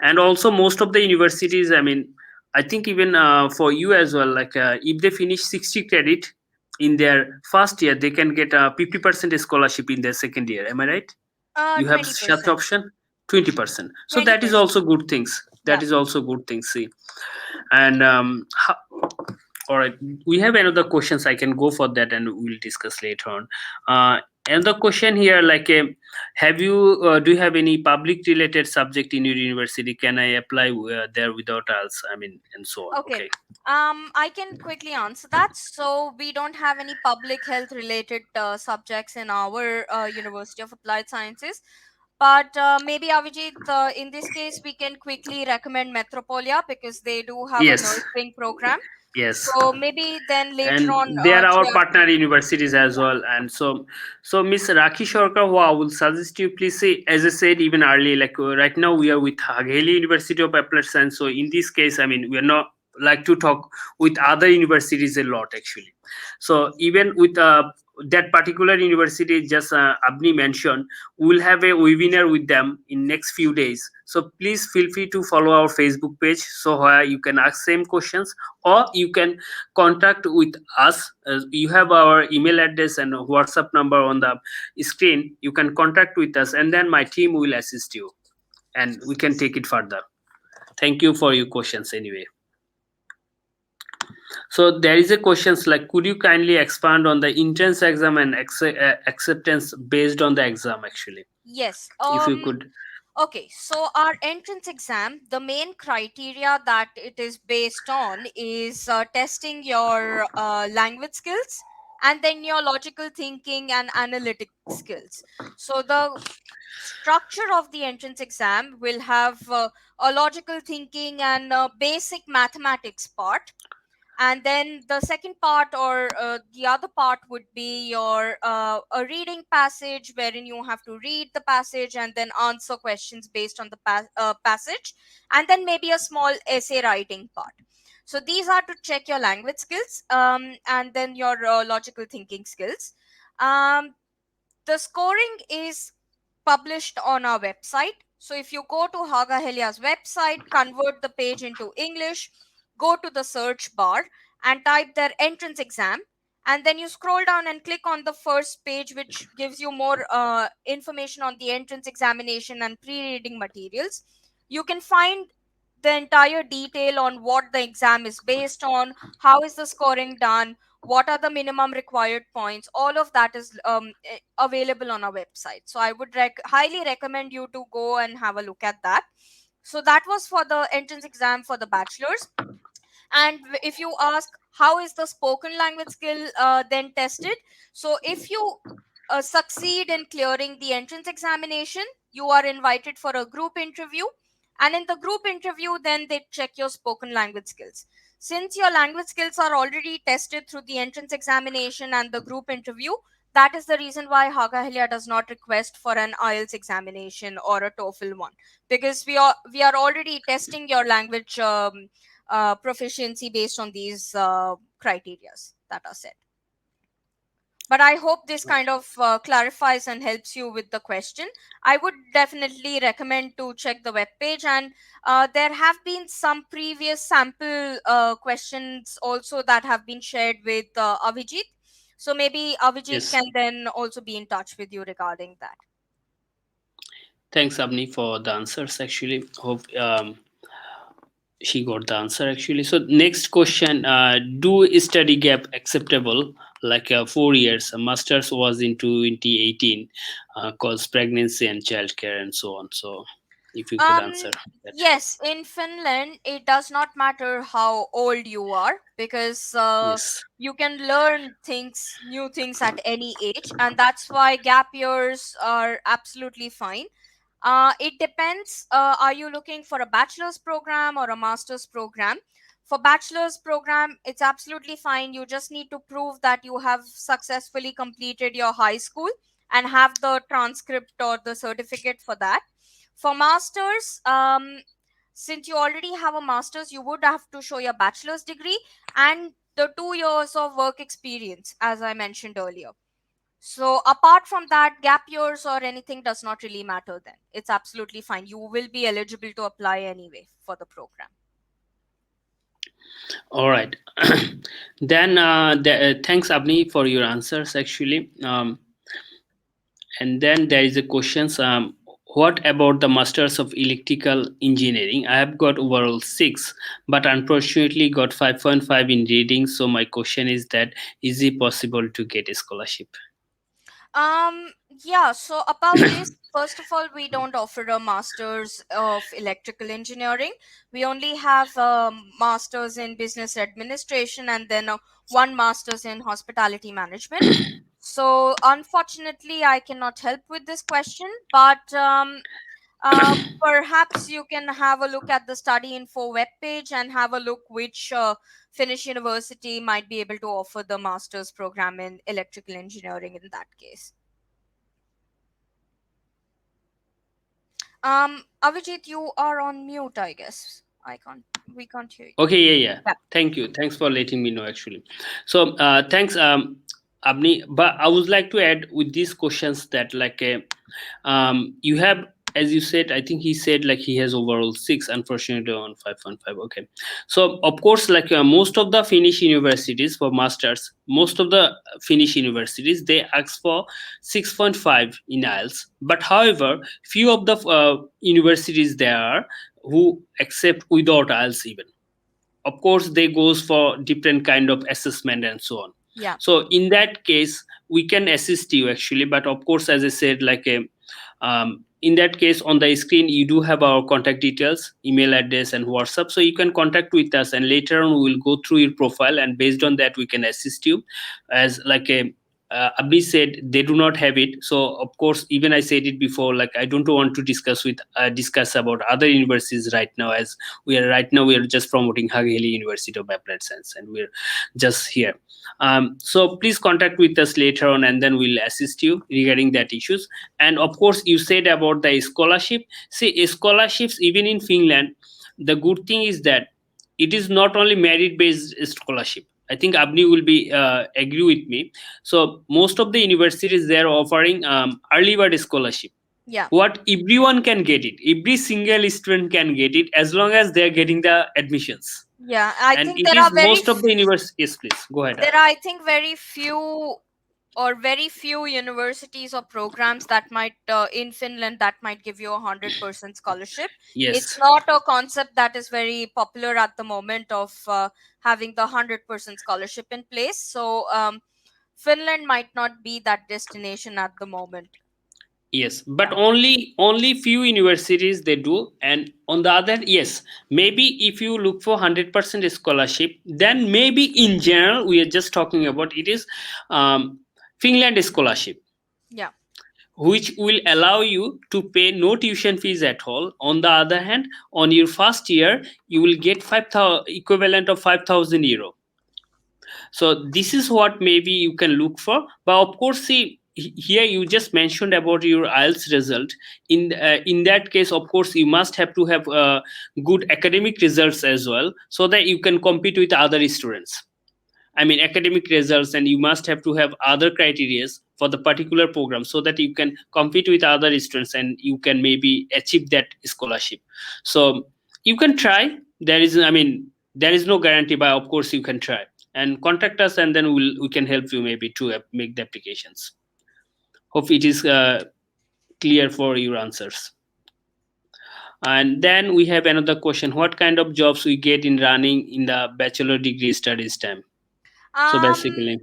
And also most of the universities, I mean, I think even for you as well, like if they finish 60 credit in their first year, they can get a 50% scholarship in their second year. Am I right? You have such 20%. option. 20%. So that is 20%. also good things. That Yeah. is also good things. See, and all right, we have another questions. I can go for that, and we'll discuss later on. Another question here, like, have you do you have any public related subject in your university? Can I apply there without else? I mean, and so on. Okay. Okay. I can quickly answer that. So we don't have any public health related subjects in our University of Applied Sciences. But maybe Avijit, in this case, we can quickly recommend Metropolia, because they do have a Yes. nursing program. Yes. So maybe then later And on, they are our Jia partner could. universities as well. And so Miss Rakhi Shorkar, who I will suggest you, please say, as I said even early, like right now we are with Haaga-Helia University of Applied Science. So in this case, I mean, we are not like to talk with other universities a lot actually. So even with that particular university just Abni mentioned, we will have a webinar with them in next few days. So please feel free to follow our Facebook page, so where you can ask same questions, or you can contact with us. You have our email address and WhatsApp number on the screen. You can contact with us, and then my team will assist you, and we can take it further. Thank you for your questions anyway. So there is a questions like, could you kindly expand on the entrance exam and acceptance based on the exam actually? Yes. If you could. Okay, so our entrance exam, the main criteria that it is based on is testing your language skills and then your logical thinking and analytic skills. So the structure of the entrance exam will have a logical thinking and a basic mathematics part, and then the second part, or the other part, would be your a reading passage wherein you have to read the passage and then answer questions based on the passage, and then maybe a small essay writing part. So these are to check your language skills, and then your logical thinking skills. The scoring is published on our website. So if you go to Haaga-Helia's website, convert the page into English, go to the search bar and type their entrance exam, and then you scroll down and click on the first page, which gives you more information on the entrance examination and pre-reading materials. You can find the entire detail on what the exam is based on, how is the scoring done, what are the minimum required points. All of that is available on our website. So I would highly recommend you to go and have a look at that. So that was for the entrance exam for the bachelor's. And if you ask how is the spoken language skill then tested, so if you succeed in clearing the entrance examination, you are invited for a group interview, and in the group interview then they check your spoken language skills. Since your language skills are already tested through the entrance examination and the group interview, that is the reason why Haaga-Helia does not request for an IELTS examination or a TOEFL one, because we are already testing your language proficiency based on these criteria that are set. But I hope this kind of clarifies and helps you with the question. I would definitely recommend to check the web page, and there have been some previous sample questions also that have been shared with Avijit. So maybe Avijit Yes. can then also be in touch with you regarding that. Thanks, Abni, for the answers actually. Hope she got the answer actually. So next question, do study gap acceptable, like 4 years? A master's was in 2018, cause pregnancy and childcare and so on. So if you could Um, answer that. yes, in Finland, it does not matter how old you are, because Yes. you can learn new things at any age, and that's why gap years are absolutely fine. It depends. Are you looking for a bachelor's program or a master's program? For bachelor's program, it's absolutely fine. You just need to prove that you have successfully completed your high school and have the transcript or the certificate for that. For masters, since you already have a master's, you would have to show your bachelor's degree and the 2 years of work experience, as I mentioned earlier. So apart from that, gap years or anything does not really matter then. It's absolutely fine. You will be eligible to apply anyway for the program. All right. Then thanks, Abni, for your answers actually. And then there is a questions. What about the masters of electrical engineering? I have got overall 6, but unfortunately got 5.5 in reading. So my question is that, is it possible to get a scholarship? Yeah, so about this, first of all, we don't offer a master's of electrical engineering. We only have a master's in business administration and then one master's in hospitality management. So unfortunately, I cannot help with this question, but perhaps you can have a look at the study info webpage and have a look which Finnish university might be able to offer the master's program in electrical engineering in that case. Avijit, you are on mute, I guess. We can't hear you. Okay, yeah. Thank you. Thanks for letting me know actually. So thanks. Abni, but I would like to add with these questions that you have, as you said, I think he said like he has overall 6, unfortunately on 5.5. Okay, so of course most of the Finnish universities for masters, most of the Finnish universities, they ask for 6.5 in IELTS, but however few of the universities there are who accept without IELTS even. Of course they goes for different kind of assessment and so on. Yeah. So in that case we can assist you actually, but of course as I said in that case on the screen you do have our contact details, email address and WhatsApp, so you can contact with us and later on we will go through your profile and based on that we can assist you. As Abhi said, they do not have it, so of course even I said it before, like I don't want to discuss about other universities right now, as we are just promoting Haaga-Helia University of Applied Science and we're just here. So please contact with us later on and then we'll assist you regarding that issues. And of course you said about the scholarship. See, scholarships even in Finland, the good thing is that it is not only merit based scholarship. I think Abni will be agree with me. So most of the universities, they are offering early bird scholarship. Yeah. What everyone can get it, every single student can get it as long as they are getting the admissions. Yeah, I And think it there is are most of the universities. Yes, please go ahead. there are, I think, very few universities or programs that might in Finland that might give you 100% scholarship. Yes. It's not a concept that is very popular at the moment of having the 100% scholarship in place. So Finland might not be that destination at the moment. Yes, but only few universities they do, and on the other, yes, maybe if you look for 100% scholarship, then maybe in general we are just talking about it is Finland scholarship. Yeah. Which will allow you to pay no tuition fees at all. On the other hand, on your first year, you will get 5,000 equivalent of 5,000 euro. So this is what maybe you can look for. But of course, see here you just mentioned about your IELTS result. In that case, of course, you must have to have good academic results as well, so that you can compete with other students. I mean, academic results, and you must have to have other criterias for the particular program so that you can compete with other students and you can maybe achieve that scholarship. So you can try. There is no guarantee, but of course you can try and contact us, and then we can help you maybe to make the applications. Hope it is clear for your answers. And then we have another question: what kind of jobs we get in running in the bachelor degree studies time? So basically,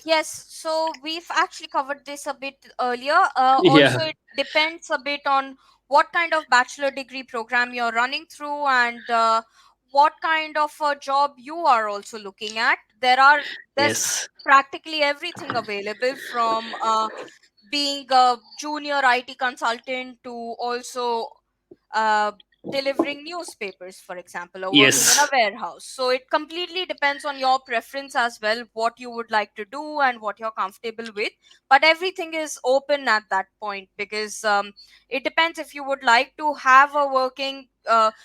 yes, so we've actually covered this a bit earlier. Yeah. Also, it depends a bit on what kind of bachelor degree program you're running through and what kind of a job you are also looking at. There's Yes. practically everything available from being a junior IT consultant to also uh, delivering newspapers, for example, or working in a Yes. warehouse. So it completely depends on your preference as well, what you would like to do and what you're comfortable with. But everything is open at that point because it depends if you would like to have a working.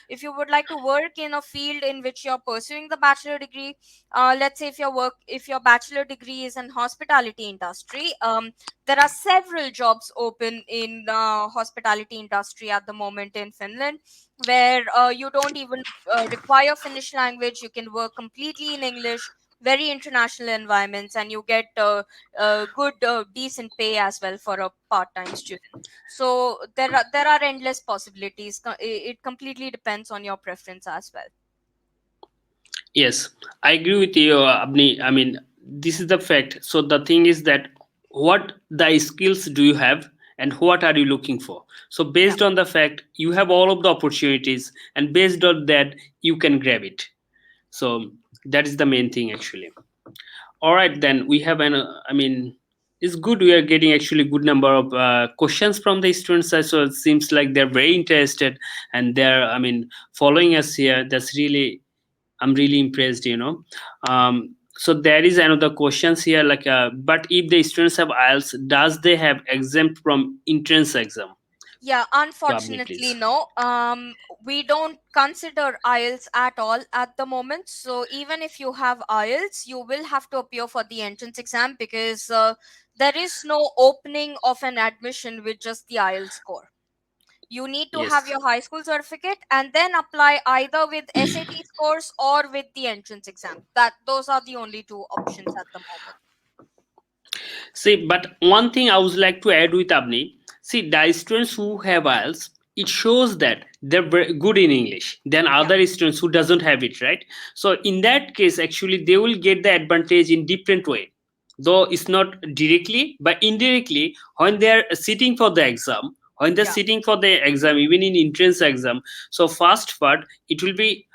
If you would like to work in a field in which you're pursuing the bachelor degree, let's say if your bachelor degree is in hospitality industry, there are several jobs open in hospitality industry at the moment in Finland, where you don't even require Finnish language. You can work completely in English, very international environments, and you get good, decent pay as well for a part-time student. So there are endless possibilities. It completely depends on your preference as well. Yes, I agree with you, Abni. I mean, this is the fact. So the thing is that what the skills do you have and what are you looking for? So based on the fact you have all of the opportunities, and based on that you can grab it. So that is the main thing actually. All right, then we have it's good we are getting actually good number of questions from the students. So it seems like they're very interested and they're following us here. I'm really impressed. So there is another questions here but if the students have IELTS, does they have exempt from entrance exam? Yeah, So Abni, unfortunately, please. no. We don't consider IELTS at all at the moment. So even if you have IELTS, you will have to appear for the entrance exam because there is no opening of an admission with just the IELTS score. You need to have Yes. your high school certificate and then apply either with SAT scores or with the entrance exam. That those are the only two options at the moment. See, but one thing I would like to add with Abni, see, the students who have IELTS, it shows that they're very good in English than Yeah. other students who doesn't have it, right? So in that case, actually, they will get the advantage in different way. Though it's not directly, but indirectly, when they're sitting for the exam, when they're Yeah. sitting for the exam, even in entrance exam, so first part, it will be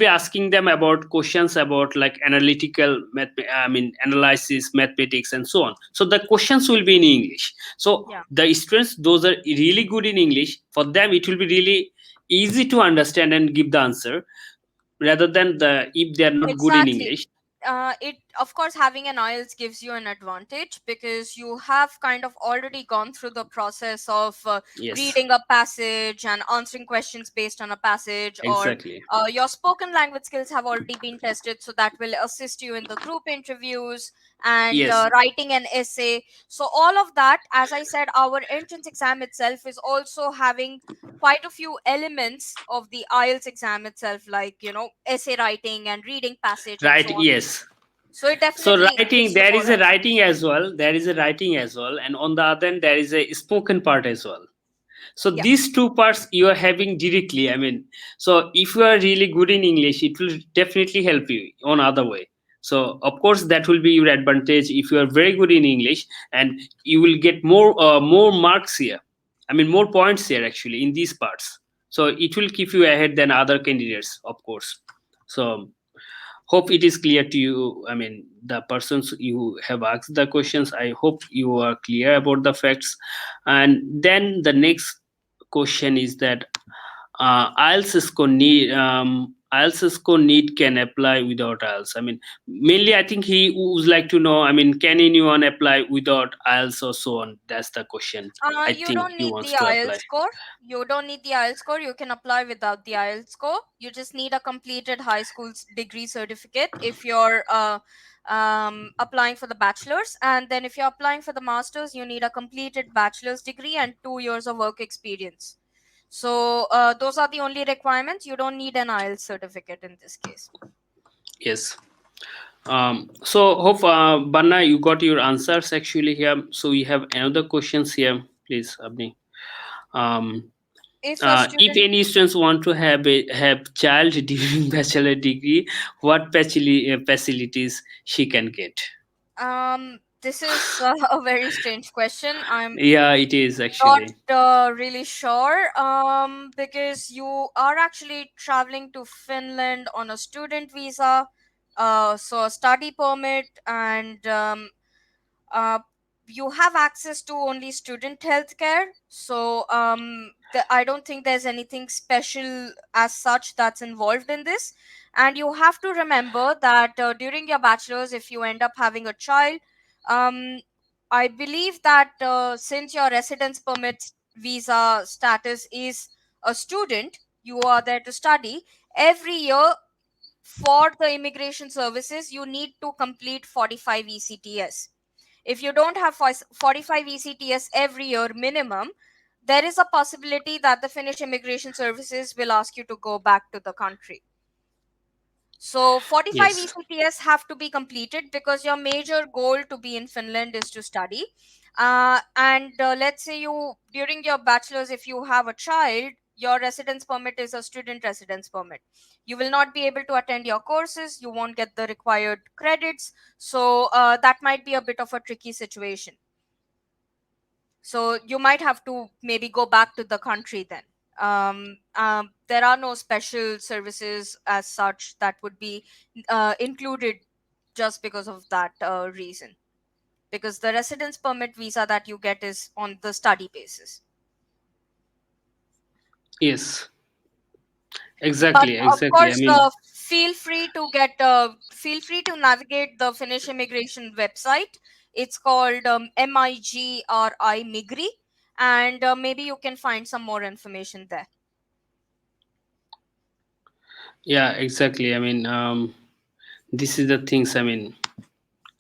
asking them about questions about like analytical analysis, mathematics, and so on. So the questions will be in English. So Yeah. the students those are really good in English, for them it will be really easy to understand and give the answer, rather than the if they are not good in Exactly. English. It of course having an IELTS gives you an advantage because you have kind of already gone through the process of Yes, reading a passage and answering questions based on a passage, or exactly. your spoken language skills have already been tested, so that will assist you in the group interviews and Yes, writing an essay. So all of that, as I said, our entrance exam itself is also having quite a few elements of the IELTS exam itself, like essay writing and reading passage and right. so on. Yes. So it So definitely writing, gives you there more is a advantage. writing as well. There is a writing as well, and on the other end, there is a spoken part as well. So Yeah, these two parts you are having directly. I mean, so if you are really good in English, it will definitely help you on other way. So of course that will be your advantage if you are very good in English, and you will get more marks here. I mean, more points here actually in these parts. So it will keep you ahead than other candidates, of course. So hope it is clear to you. I mean, the persons you have asked the questions, I hope you are clear about the facts. And then the next question is that IELTS score need can apply without IELTS. I mean, mainly I think he would like to know, I mean, can anyone apply without IELTS or so on? That's the question I you think don't he need wants the to IELTS apply. score. You don't need the IELTS score. You can apply without the IELTS score. You just need a completed high school degree certificate if you're applying for the bachelor's, and then if you're applying for the master's, you need a completed bachelor's degree and 2 years of work experience. So those are the only requirements. You don't need an IELTS certificate in this case. Yes. So hope Banna, you got your answers actually here. So we have another questions here, please, Abni. Um, If a if student any students want to have child during bachelor degree, what facilities she can get? this is a very strange question. I'm Yeah, it is not actually. really sure because you are actually traveling to Finland on a student visa, so a study permit, and uh, you have access to only student healthcare. So I don't think there's anything special as such that's involved in this. And you have to remember that during your bachelor's, if you end up having a child, um, I believe that since your residence permit visa status is a student, you are there to study. Every year for the immigration services, you need to complete 45 ECTS. If you don't have 45 ECTS every year minimum, there is a possibility that the Finnish immigration services will ask you to go back to the country. So 45 Yes. ECTS have to be completed because your major goal to be in Finland is to study. And let's say you, during your bachelor's, if you have a child, your residence permit is a student residence permit. You will not be able to attend your courses. You won't get the required credits. So that might be a bit of a tricky situation. So you might have to maybe go back to the country then. There are no special services as such that would be included just because of that reason, because the residence permit visa that you get is on the study basis. Yes. But Exactly. of Exactly. I course, mean, feel free to navigate the Finnish immigration website. It's called MIGRI Migri, and maybe you can find some more information there. Yeah, exactly. I mean, this is the things. I mean,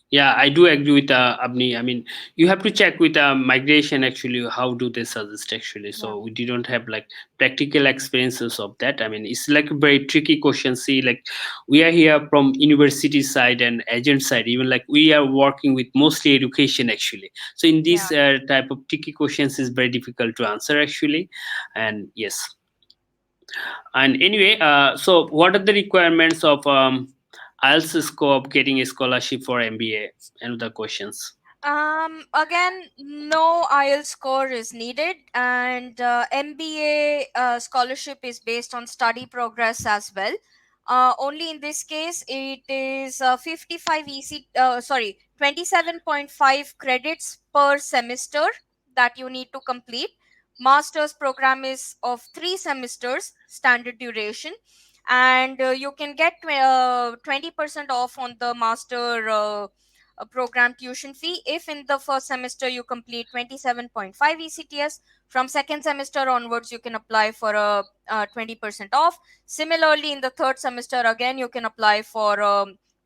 yeah, I do agree with Abni. I mean, you have to check with migration actually. How do they suggest actually? Yeah. So we didn't have like practical experiences of that. I mean, it's like a very tricky question. See, like we are here from university side and agent side. Even like we are working with mostly education actually. So in Yeah. this type of tricky questions is very difficult to answer actually. And yes, and anyway, so what are the requirements of IELTS scope getting a scholarship for MBA? And the questions. Again, no IELTS score is needed, and MBA scholarship is based on study progress as well. Only in this case, it is 55 sorry, 27.5 credits per semester that you need to complete. Master's program is of 3 semesters, standard duration, and you can get 20% off on the master a program tuition fee if in the first semester you complete 27.5 ECTS. From second semester onwards you can apply for a 20% off. Similarly, in the third semester again you can apply for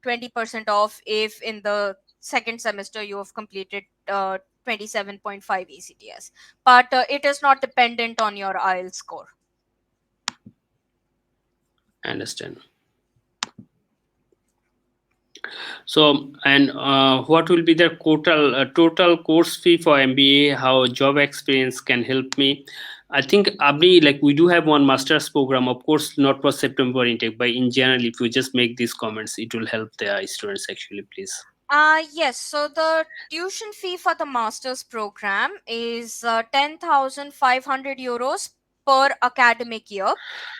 20% off if in the second semester you have completed 27.5 ECTS, but it is not dependent on your IELTS score. I understand. So, and what will be the total course fee for MBA? How job experience can help me? I think Abni, like we do have one master's program, of course, not for September intake, but in general, if you just make these comments, it will help the students actually, please. Yes, so the tuition fee for the master's program is 10,500 euros per academic year.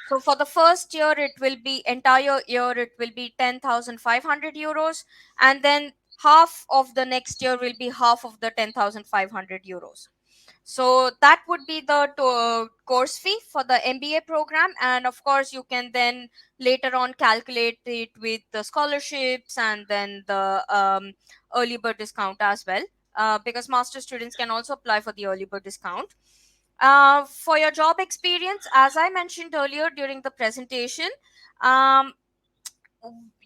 So for the first year, it will be entire year, it will be 10,500 euros, and then half of the next year will be half of the 10,500 euros. So that would be the course fee for the MBA program, and of course you can then later on calculate it with the scholarships and then the early bird discount as well, because master students can also apply for the early bird discount. For your job experience, as I mentioned earlier during the presentation, um,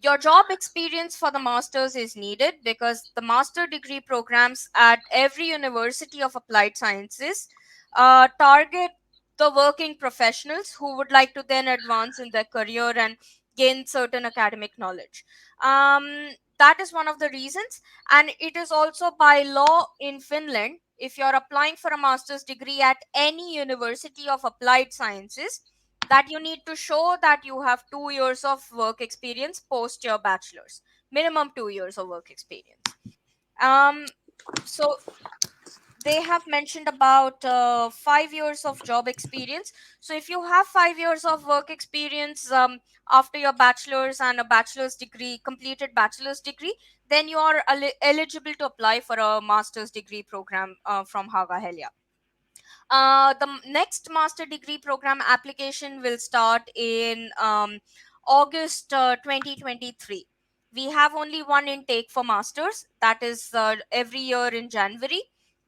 your job experience for the masters is needed because the master degree programs at every university of applied sciences target the working professionals who would like to then advance in their career and gain certain academic knowledge. um, that is one of the reasons, and it is also by law in Finland, if you're applying for a master's degree at any university of applied sciences, that you need to show that you have 2 years of work experience post your bachelor's, minimum 2 years of work experience. So they have mentioned about 5 years of job experience. So if you have 5 years of work experience after your bachelor's and a bachelor's degree, completed bachelor's degree, then you are eligible to apply for a master's degree program from Haaga-Helia. The next master degree program application will start in August 2023. We have only one intake for masters, that is every year in January.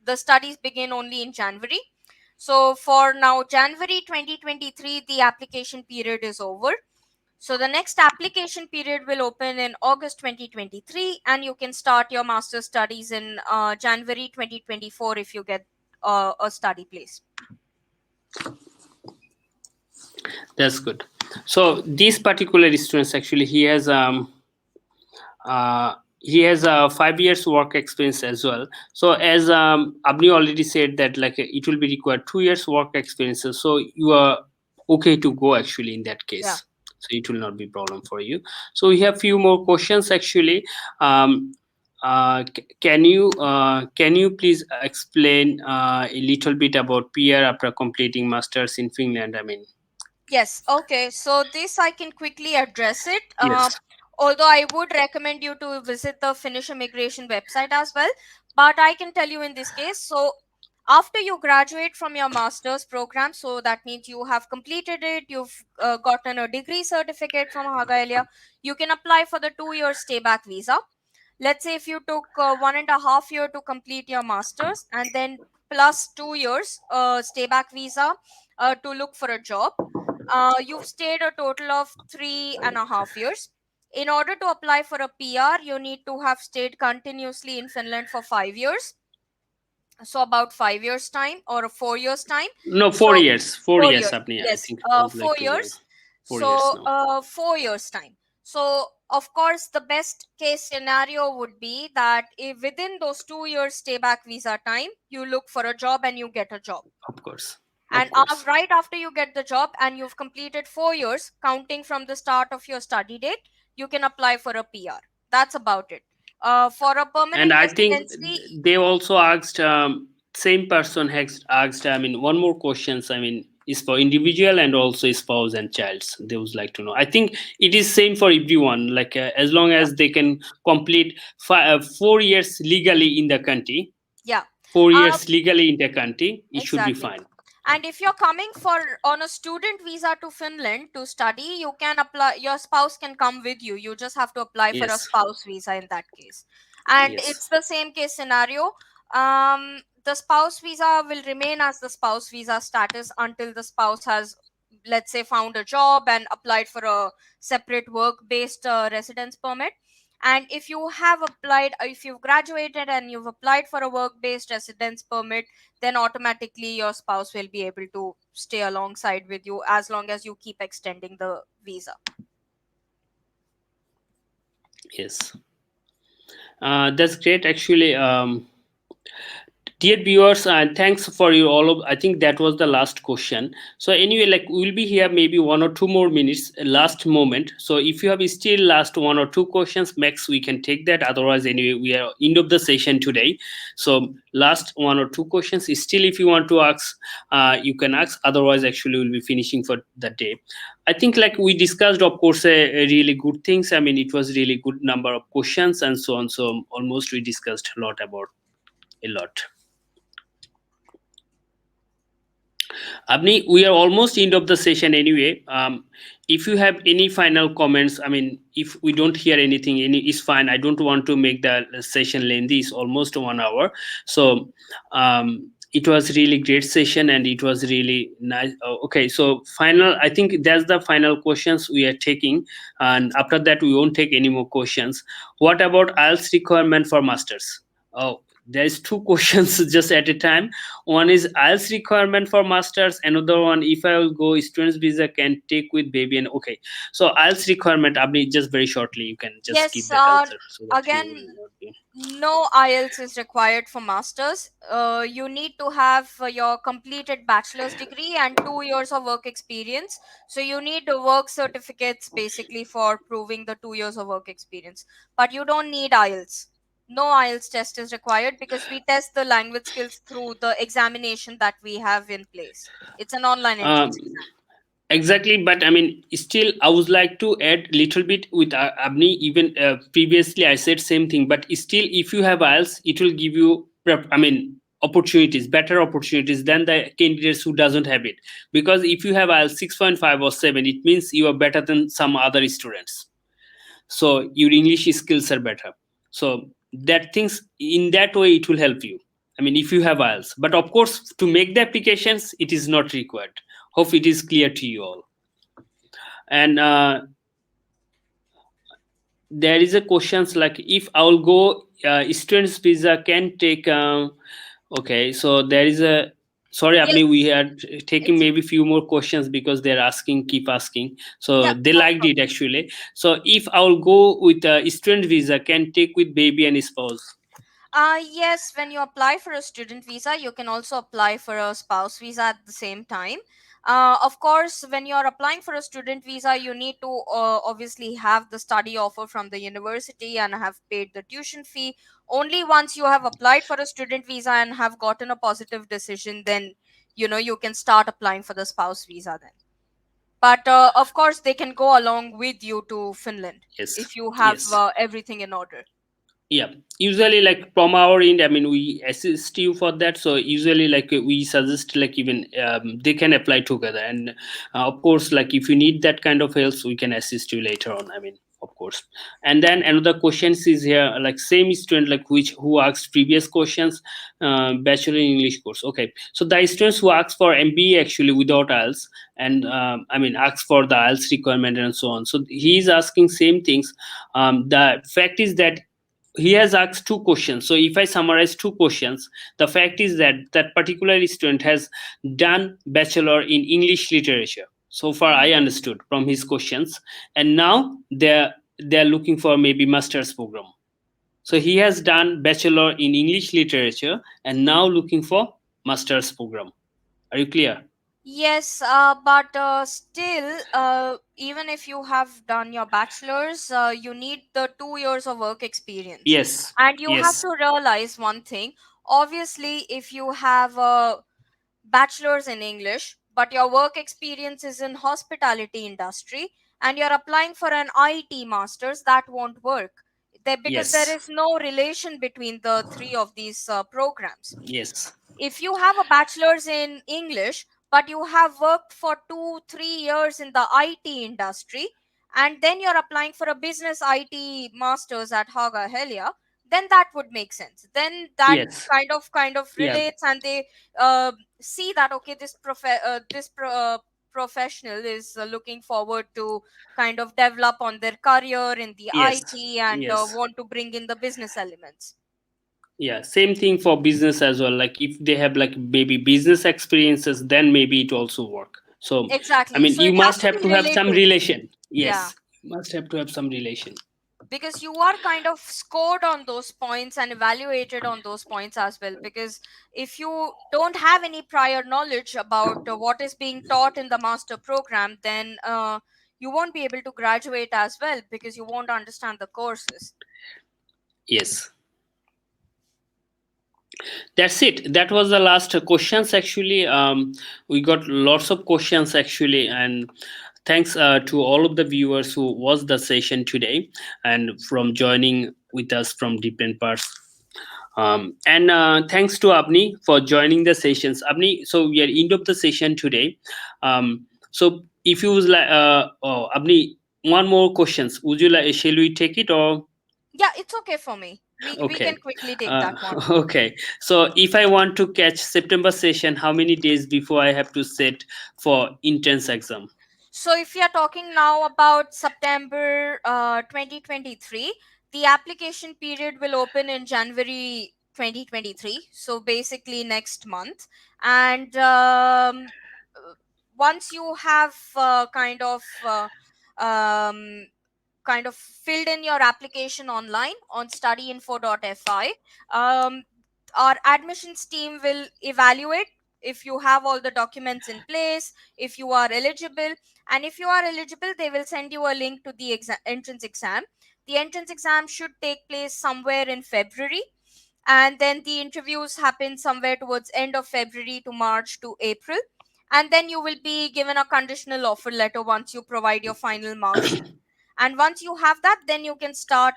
The studies begin only in January. So for now, January 2023, the application period is over. So the next application period will open in August 2023, and you can start your master's studies in January 2024 if you get a study place. That's good. So this particular students actually he has a 5 years work experience as well. So as Abni already said that like it will be required 2 years work experiences. So you are okay to go actually in that case. Yeah. So it will not be problem for you. So we have few more questions actually. Can you please explain a little bit about PR after completing masters in Finland? I mean, Yes, okay. So this I can quickly address it. yes. Although I would recommend you to visit the Finnish immigration website as well, but I can tell you in this case. So after you graduate from your master's program, so that means you have completed it, you've gotten a degree certificate from Haaga-Helia, you can apply for the 2 year stay back visa. Let's say if you took 1.5 years to complete your master's and then plus 2 years stay back visa to look for a job. You've stayed a total of 3.5 years. In order to apply for a PR, you need to have stayed continuously in Finland for 5 years. So about 5 years time or 4 years time. No, So 4 years. 4 years, 4 years, Apni. I yes, think I would like four to go years. 4 years So now. 4 years time. So of course, the best case scenario would be that if within those 2 years stay back visa time, you look for a job and you get a job. Of course. And Of course. right after you get the job and you've completed 4 years, counting from the start of your study date, you can apply for a PR. That's about it. For a And permanent I think residency, they also asked, same person has asked, I mean, one more questions, I mean, is for individual and also spouse and childs. They would like to know. I think it is same for everyone, like as long yeah, as they can complete 4 years legally in the country, yeah, 4 years legally in the country, it should be exactly. fine. And if you're coming for on a student visa to Finland to study, you can apply, your spouse can come with you. You just have to apply for a Yes. spouse visa in that case. And Yes. it's the same case scenario. The spouse visa will remain as the spouse visa status until the spouse has, let's say, found a job and applied for a separate work based residence permit. And if you have applied, if you've graduated and you've applied for a work based residence permit, then automatically your spouse will be able to stay alongside with you as long as you keep extending the visa. Yes. That's great actually. Dear viewers, thanks for your all of. I think that was the last question. So anyway, like we'll be here maybe 1 or 2 more minutes, last moment. So if you have still last 1 or 2 questions, max we can take that. Otherwise, anyway, we are end of the session today. So last 1 or 2 questions. Still, if you want to ask, you can ask. Otherwise, actually, we'll be finishing for the day. I think like we discussed, of course, a really good things. I mean, it was really good number of questions and so on. So almost we discussed a lot about a lot. Abni, we are almost end of the session anyway. If you have any final comments, I mean, if we don't hear anything, it's fine. I don't want to make the session lengthy. It's almost 1 hour. So it was really great session and it was really nice. Okay, so final, I think that's the final questions we are taking. And after that, we won't take any more questions. What about IELTS requirement for masters? Oh, there's 2 questions just at a time. One is IELTS requirement for masters. Another one, if I will go students visa, can take with baby. And okay, so IELTS requirement, Abni, just very shortly, you can just give Yes, that answer so that you again, will not be. no IELTS is required for masters. You need to have your completed bachelor's degree and 2 years of work experience. So you need the work certificates basically for proving the 2 years of work experience. But you don't need IELTS. No IELTS test is required because we test the language skills through the examination that we have in place. It's an online entrance exam. Exactly, but I mean, still, I would like to add little bit with Abni. Even previously, I said same thing, but still, if you have IELTS, it will give you, I mean, opportunities, better opportunities than the candidates who doesn't have it. Because if you have IELTS 6.5 or 7, it means you are better than some other students. So your English skills are better. So that things in that way it will help you. I mean, if you have IELTS, but of course, to make the applications, it is not required. Hope it is clear to you all. And there is a questions like if I will go students visa can take. Okay, so there is a. Sorry, Abni, we Yes, are taking it's maybe few more questions because they're asking, keep asking. So yeah, they no liked problem. it actually. So if I will go with a student visa, can take with baby and spouse. Yes, when you apply for a student visa, you can also apply for a spouse visa at the same time. Of course, when you're applying for a student visa, you need to obviously have the study offer from the university and have paid the tuition fee. Only once you have applied for a student visa and have gotten a positive decision, then you can start applying for the spouse visa then. But of course, they can go along with you to Finland Yes. if you have Yes. everything in order. Yeah, usually like from our end, I mean, we assist you for that. So usually like we suggest like even they can apply together. And of course, like if you need that kind of help, we can assist you later on, I mean, of course. And then another questions is here, like same student like which who asked previous questions, bachelor in English course. Okay, so the students who asked for MBA actually without IELTS, and asked for the IELTS requirement and so on. So he is asking same things. The fact is that he has asked two questions. So if I summarize two questions, the fact is that that particular student has done bachelor in English literature. So far I understood from his questions, and now they're looking for maybe master's program. So he has done bachelor in English literature and now looking for master's program. Are you clear? Yes, but still, even if you have done your bachelor's, you need the 2 years of work experience. Yes. And you have Yes. to realize one thing. Obviously, if you have a bachelor's in English, but your work experience is in hospitality industry, and you're applying for an IT master's, that won't work. Because there Yes. is no relation between the three of these programs. Yes. If you have a bachelor's in English, but you have worked for 2-3 years in the IT industry, and then you're applying for a business IT master's at Haaga-Helia, then that would make sense. Then that Yes. kind of Yeah. relates, and they see that okay, this professional is looking forward to kind of develop on their career in the Yes. IT, and Yes. want to bring in the business elements. Yeah, same thing for business as well. Like if they have like maybe business experiences, then maybe it also work. So Exactly. So you it has must to have be to have some related. relation. Yeah. Yes, you must have to have some relation. Because you are kind of scored on those points and evaluated on those points as well. Because if you don't have any prior knowledge about what is being taught in the master program, then you won't be able to graduate as well, because you won't understand the courses. Yes. That's it. That was the last questions actually. We got lots of questions actually, and thanks to all of the viewers who watched the session today and from joining with us from different parts. And thanks to Abni for joining the sessions. Abni, so we are end of the session today. So if you would like, Abni, one more questions. Would you like? Shall we take it or? Yeah, it's okay for me. We can Okay. quickly take that one. Okay. So if I want to catch September session, how many days before I have to set for entrance exam? So if you are talking now about September 2023, the application period will open in January 2023. So basically next month. And once you have kind of filled in your application online on studyinfo.fi, our admissions team will evaluate if you have all the documents in place, if you are eligible. And if you are eligible, they will send you a link to the entrance exam. The entrance exam should take place somewhere in February, and then the interviews happen somewhere towards end of February to March to April. And then you will be given a conditional offer letter once you provide your final mark sheet. And once you have that, then you can start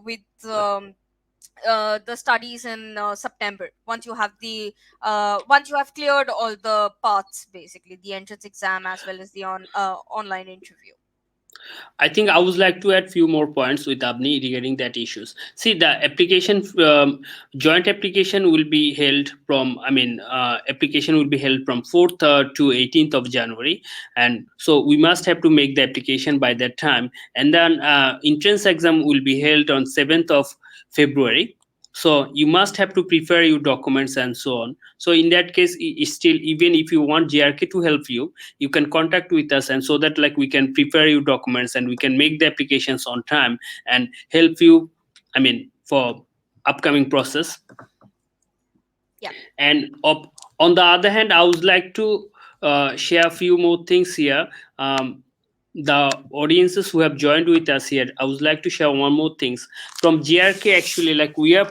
with the studies in September, once you have cleared all the paths, basically the entrance exam as well as the online interview. I think I would like to add few more points with Abni regarding that issues. See, the application, joint application will be held from, application will be held from 4th to 18th of January. And so we must have to make the application by that time. And then entrance exam will be held on 7th of February. So you must have to prepare your documents and so on. So in that case, still, even if you want JRK to help you, you can contact with us, and so that like we can prepare your documents and we can make the applications on time and help you, for upcoming process. Yeah. And on the other hand, I would like to share a few more things here. The audiences who have joined with us here, I would like to share one more things from GRK. Actually, like we are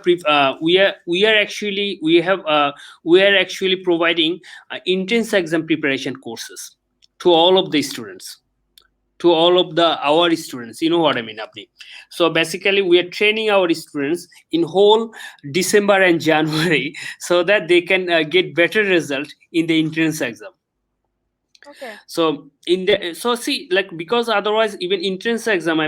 actually providing intense exam preparation courses to all of the students, to all of our students. You know what I mean, Apni? So basically, we are training our students in whole December and January so that they can get better result in the entrance exam. Okay. So see, like, because otherwise even entrance exam,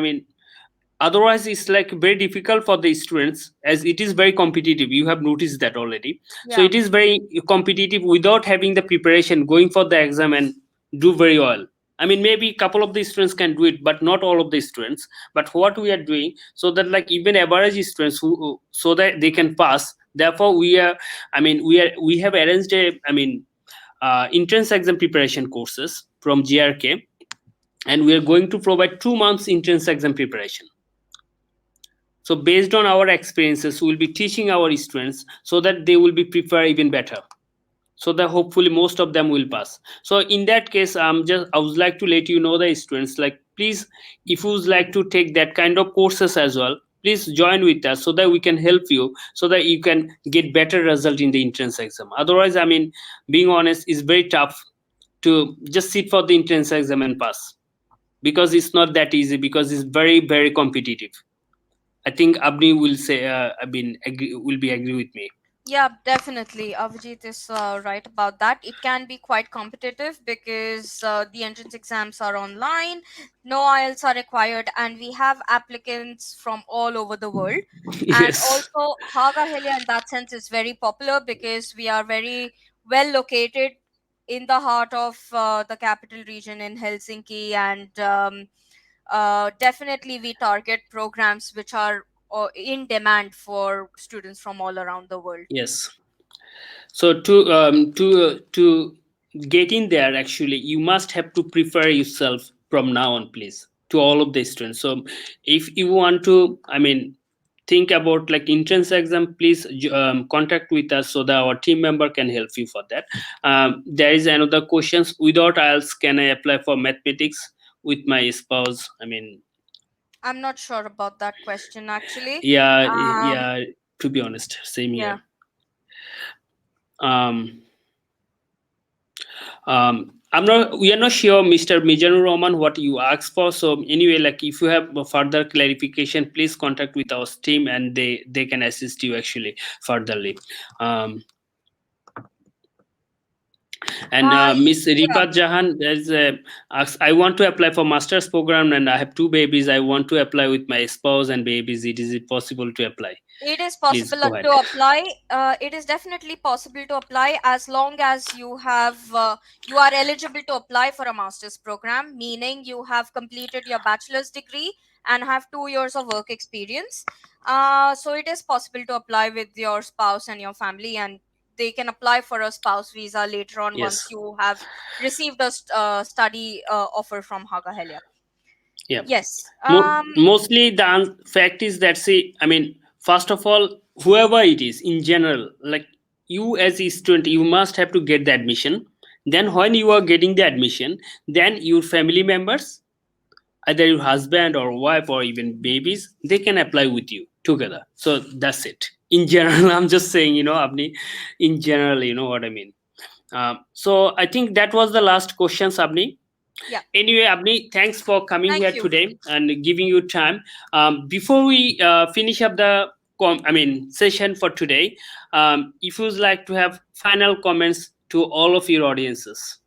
Otherwise it's like very difficult for the students, as it is very competitive. You have noticed that already. So Yeah. it is very competitive without having the preparation, going for the exam and do very well. I mean, maybe a couple of the students can do it, but not all of the students. But what we are doing, so that like even average students who, so that they can pass, therefore we are, I mean, we have arranged a, I mean, entrance exam preparation courses from GRK, and we are going to provide 2 months entrance exam preparation. So based on our experiences, we will be teaching our students so that they will be prepared even better. So that hopefully most of them will pass. So in that case, I would like to let you know the students, like please, if you would like to take that kind of courses as well, please join with us so that we can help you, so that you can get better result in the entrance exam. Otherwise, I mean, being honest, it's very tough to just sit for the entrance exam and pass, because it's not that easy, because it's very very competitive. I think Abni will say, will be agree with me. Yeah, definitely. Avijit is right about that. It can be quite competitive because the entrance exams are online, no IELTS are required, and we have applicants from all over the world. And Yes. also, Haaga-Helia in that sense is very popular because we are very well located in the heart of the capital region in Helsinki, and definitely we target programs which are in demand for students from all around the world. Yes. So to get in there, actually, you must have to prepare yourself from now on, please, to all of the students. So if you want to, I mean, think about like entrance exam, please contact with us so that our team member can help you for that. There is another questions: without IELTS, can I apply for mathematics with my spouse? I mean, I'm not sure about that question actually. yeah, Um, yeah. To be honest, same yeah. here. Um, I'm not, we are not sure, Mr. Mijanu Roman, what you asked for. So anyway, like if you have a further clarification, please contact with our team, and they can assist you actually furtherly. Um, and Miss Yeah. Ripat Jahan is asks, I want to apply for master's program and I have two babies. I want to apply with my spouse and babies. Is it possible to apply? It is Please possible go ahead. to apply. It is definitely possible to apply as long as you are eligible to apply for a master's program, meaning you have completed your bachelor's degree and have 2 years of work experience. So it is possible to apply with your spouse and your family, and they can apply for a spouse visa later on once Yes. you have received a study offer from Haaga-Helia. Yeah. Yes. Mostly the fact is that, see, I mean, first of all, whoever it is in general, like you as a student, you must have to get the admission. Then when you are getting the admission, then your family members, either your husband or wife or even babies, they can apply with you together. So that's it in general. I'm just saying, Abni, in general, you know what I mean. So I think that was the last question, Abni. Yeah. Anyway, Abni, thanks for coming Thank here you. today and giving you time. Before we finish up the session for today, if you would like to have final comments to all of your audiences.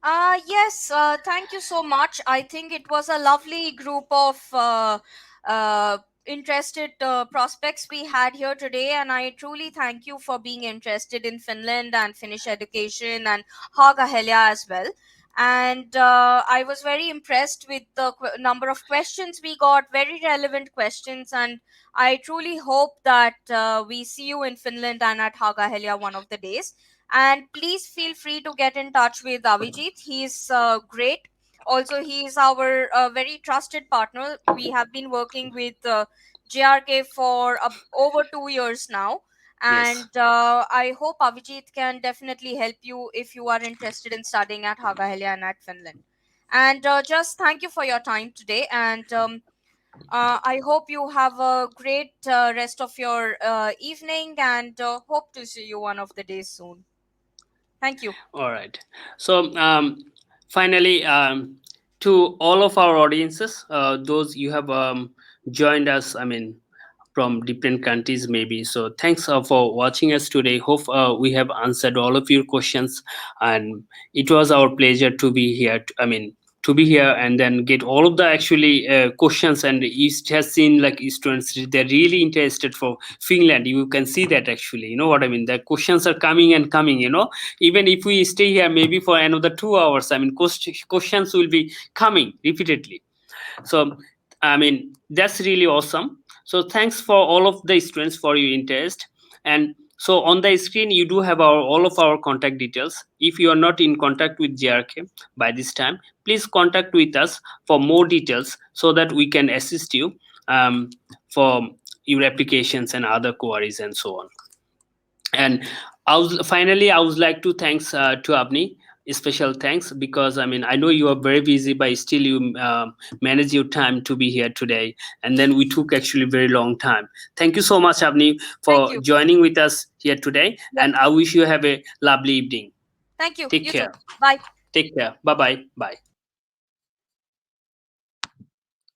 Yes, thank you so much. I think it was a lovely group of interested prospects we had here today, and I truly thank you for being interested in Finland and Finnish education and Haaga-Helia as well. And I was very impressed with the number of questions we got, very relevant questions, and I truly hope that we see you in Finland and at Haaga-Helia one of the days. And please feel free to get in touch with Avijit. He's great. Also, he is our very trusted partner. We have been working with JRK for over 2 years now. Yes. And I hope Avijit can definitely help you if you are interested in studying at Haaga-Helia and at Finland. And just thank you for your time today. And I hope you have a great rest of your evening, and hope to see you one of the days soon. Thank you. All right. So finally, to all of our audiences, those you have joined us, I mean, from different countries maybe. So thanks for watching us today. Hope we have answered all of your questions, and it was our pleasure to be here. I mean, to be here and then get all of the actually questions. And it has seen like students, they're really interested for Finland. You can see that actually, you know what I mean, the questions are coming and coming, you know, even if we stay here maybe for another 2 hours, I mean questions will be coming repeatedly. So I mean that's really awesome. So thanks for all of the students for your interest. And so on the screen you do have our all of our contact details. If you are not in contact with JRK by this time, please contact with us for more details so that we can assist you for your applications and other queries and so on. And finally I would like to thanks to Abni, special thanks, because I mean I know you are very busy but still you manage your time to be here today, and then we took actually very long time. Thank you so much Abni for joining with us here today. And I wish you have a lovely evening. Thank you. Take You care. too. Bye. Take care. Bye bye.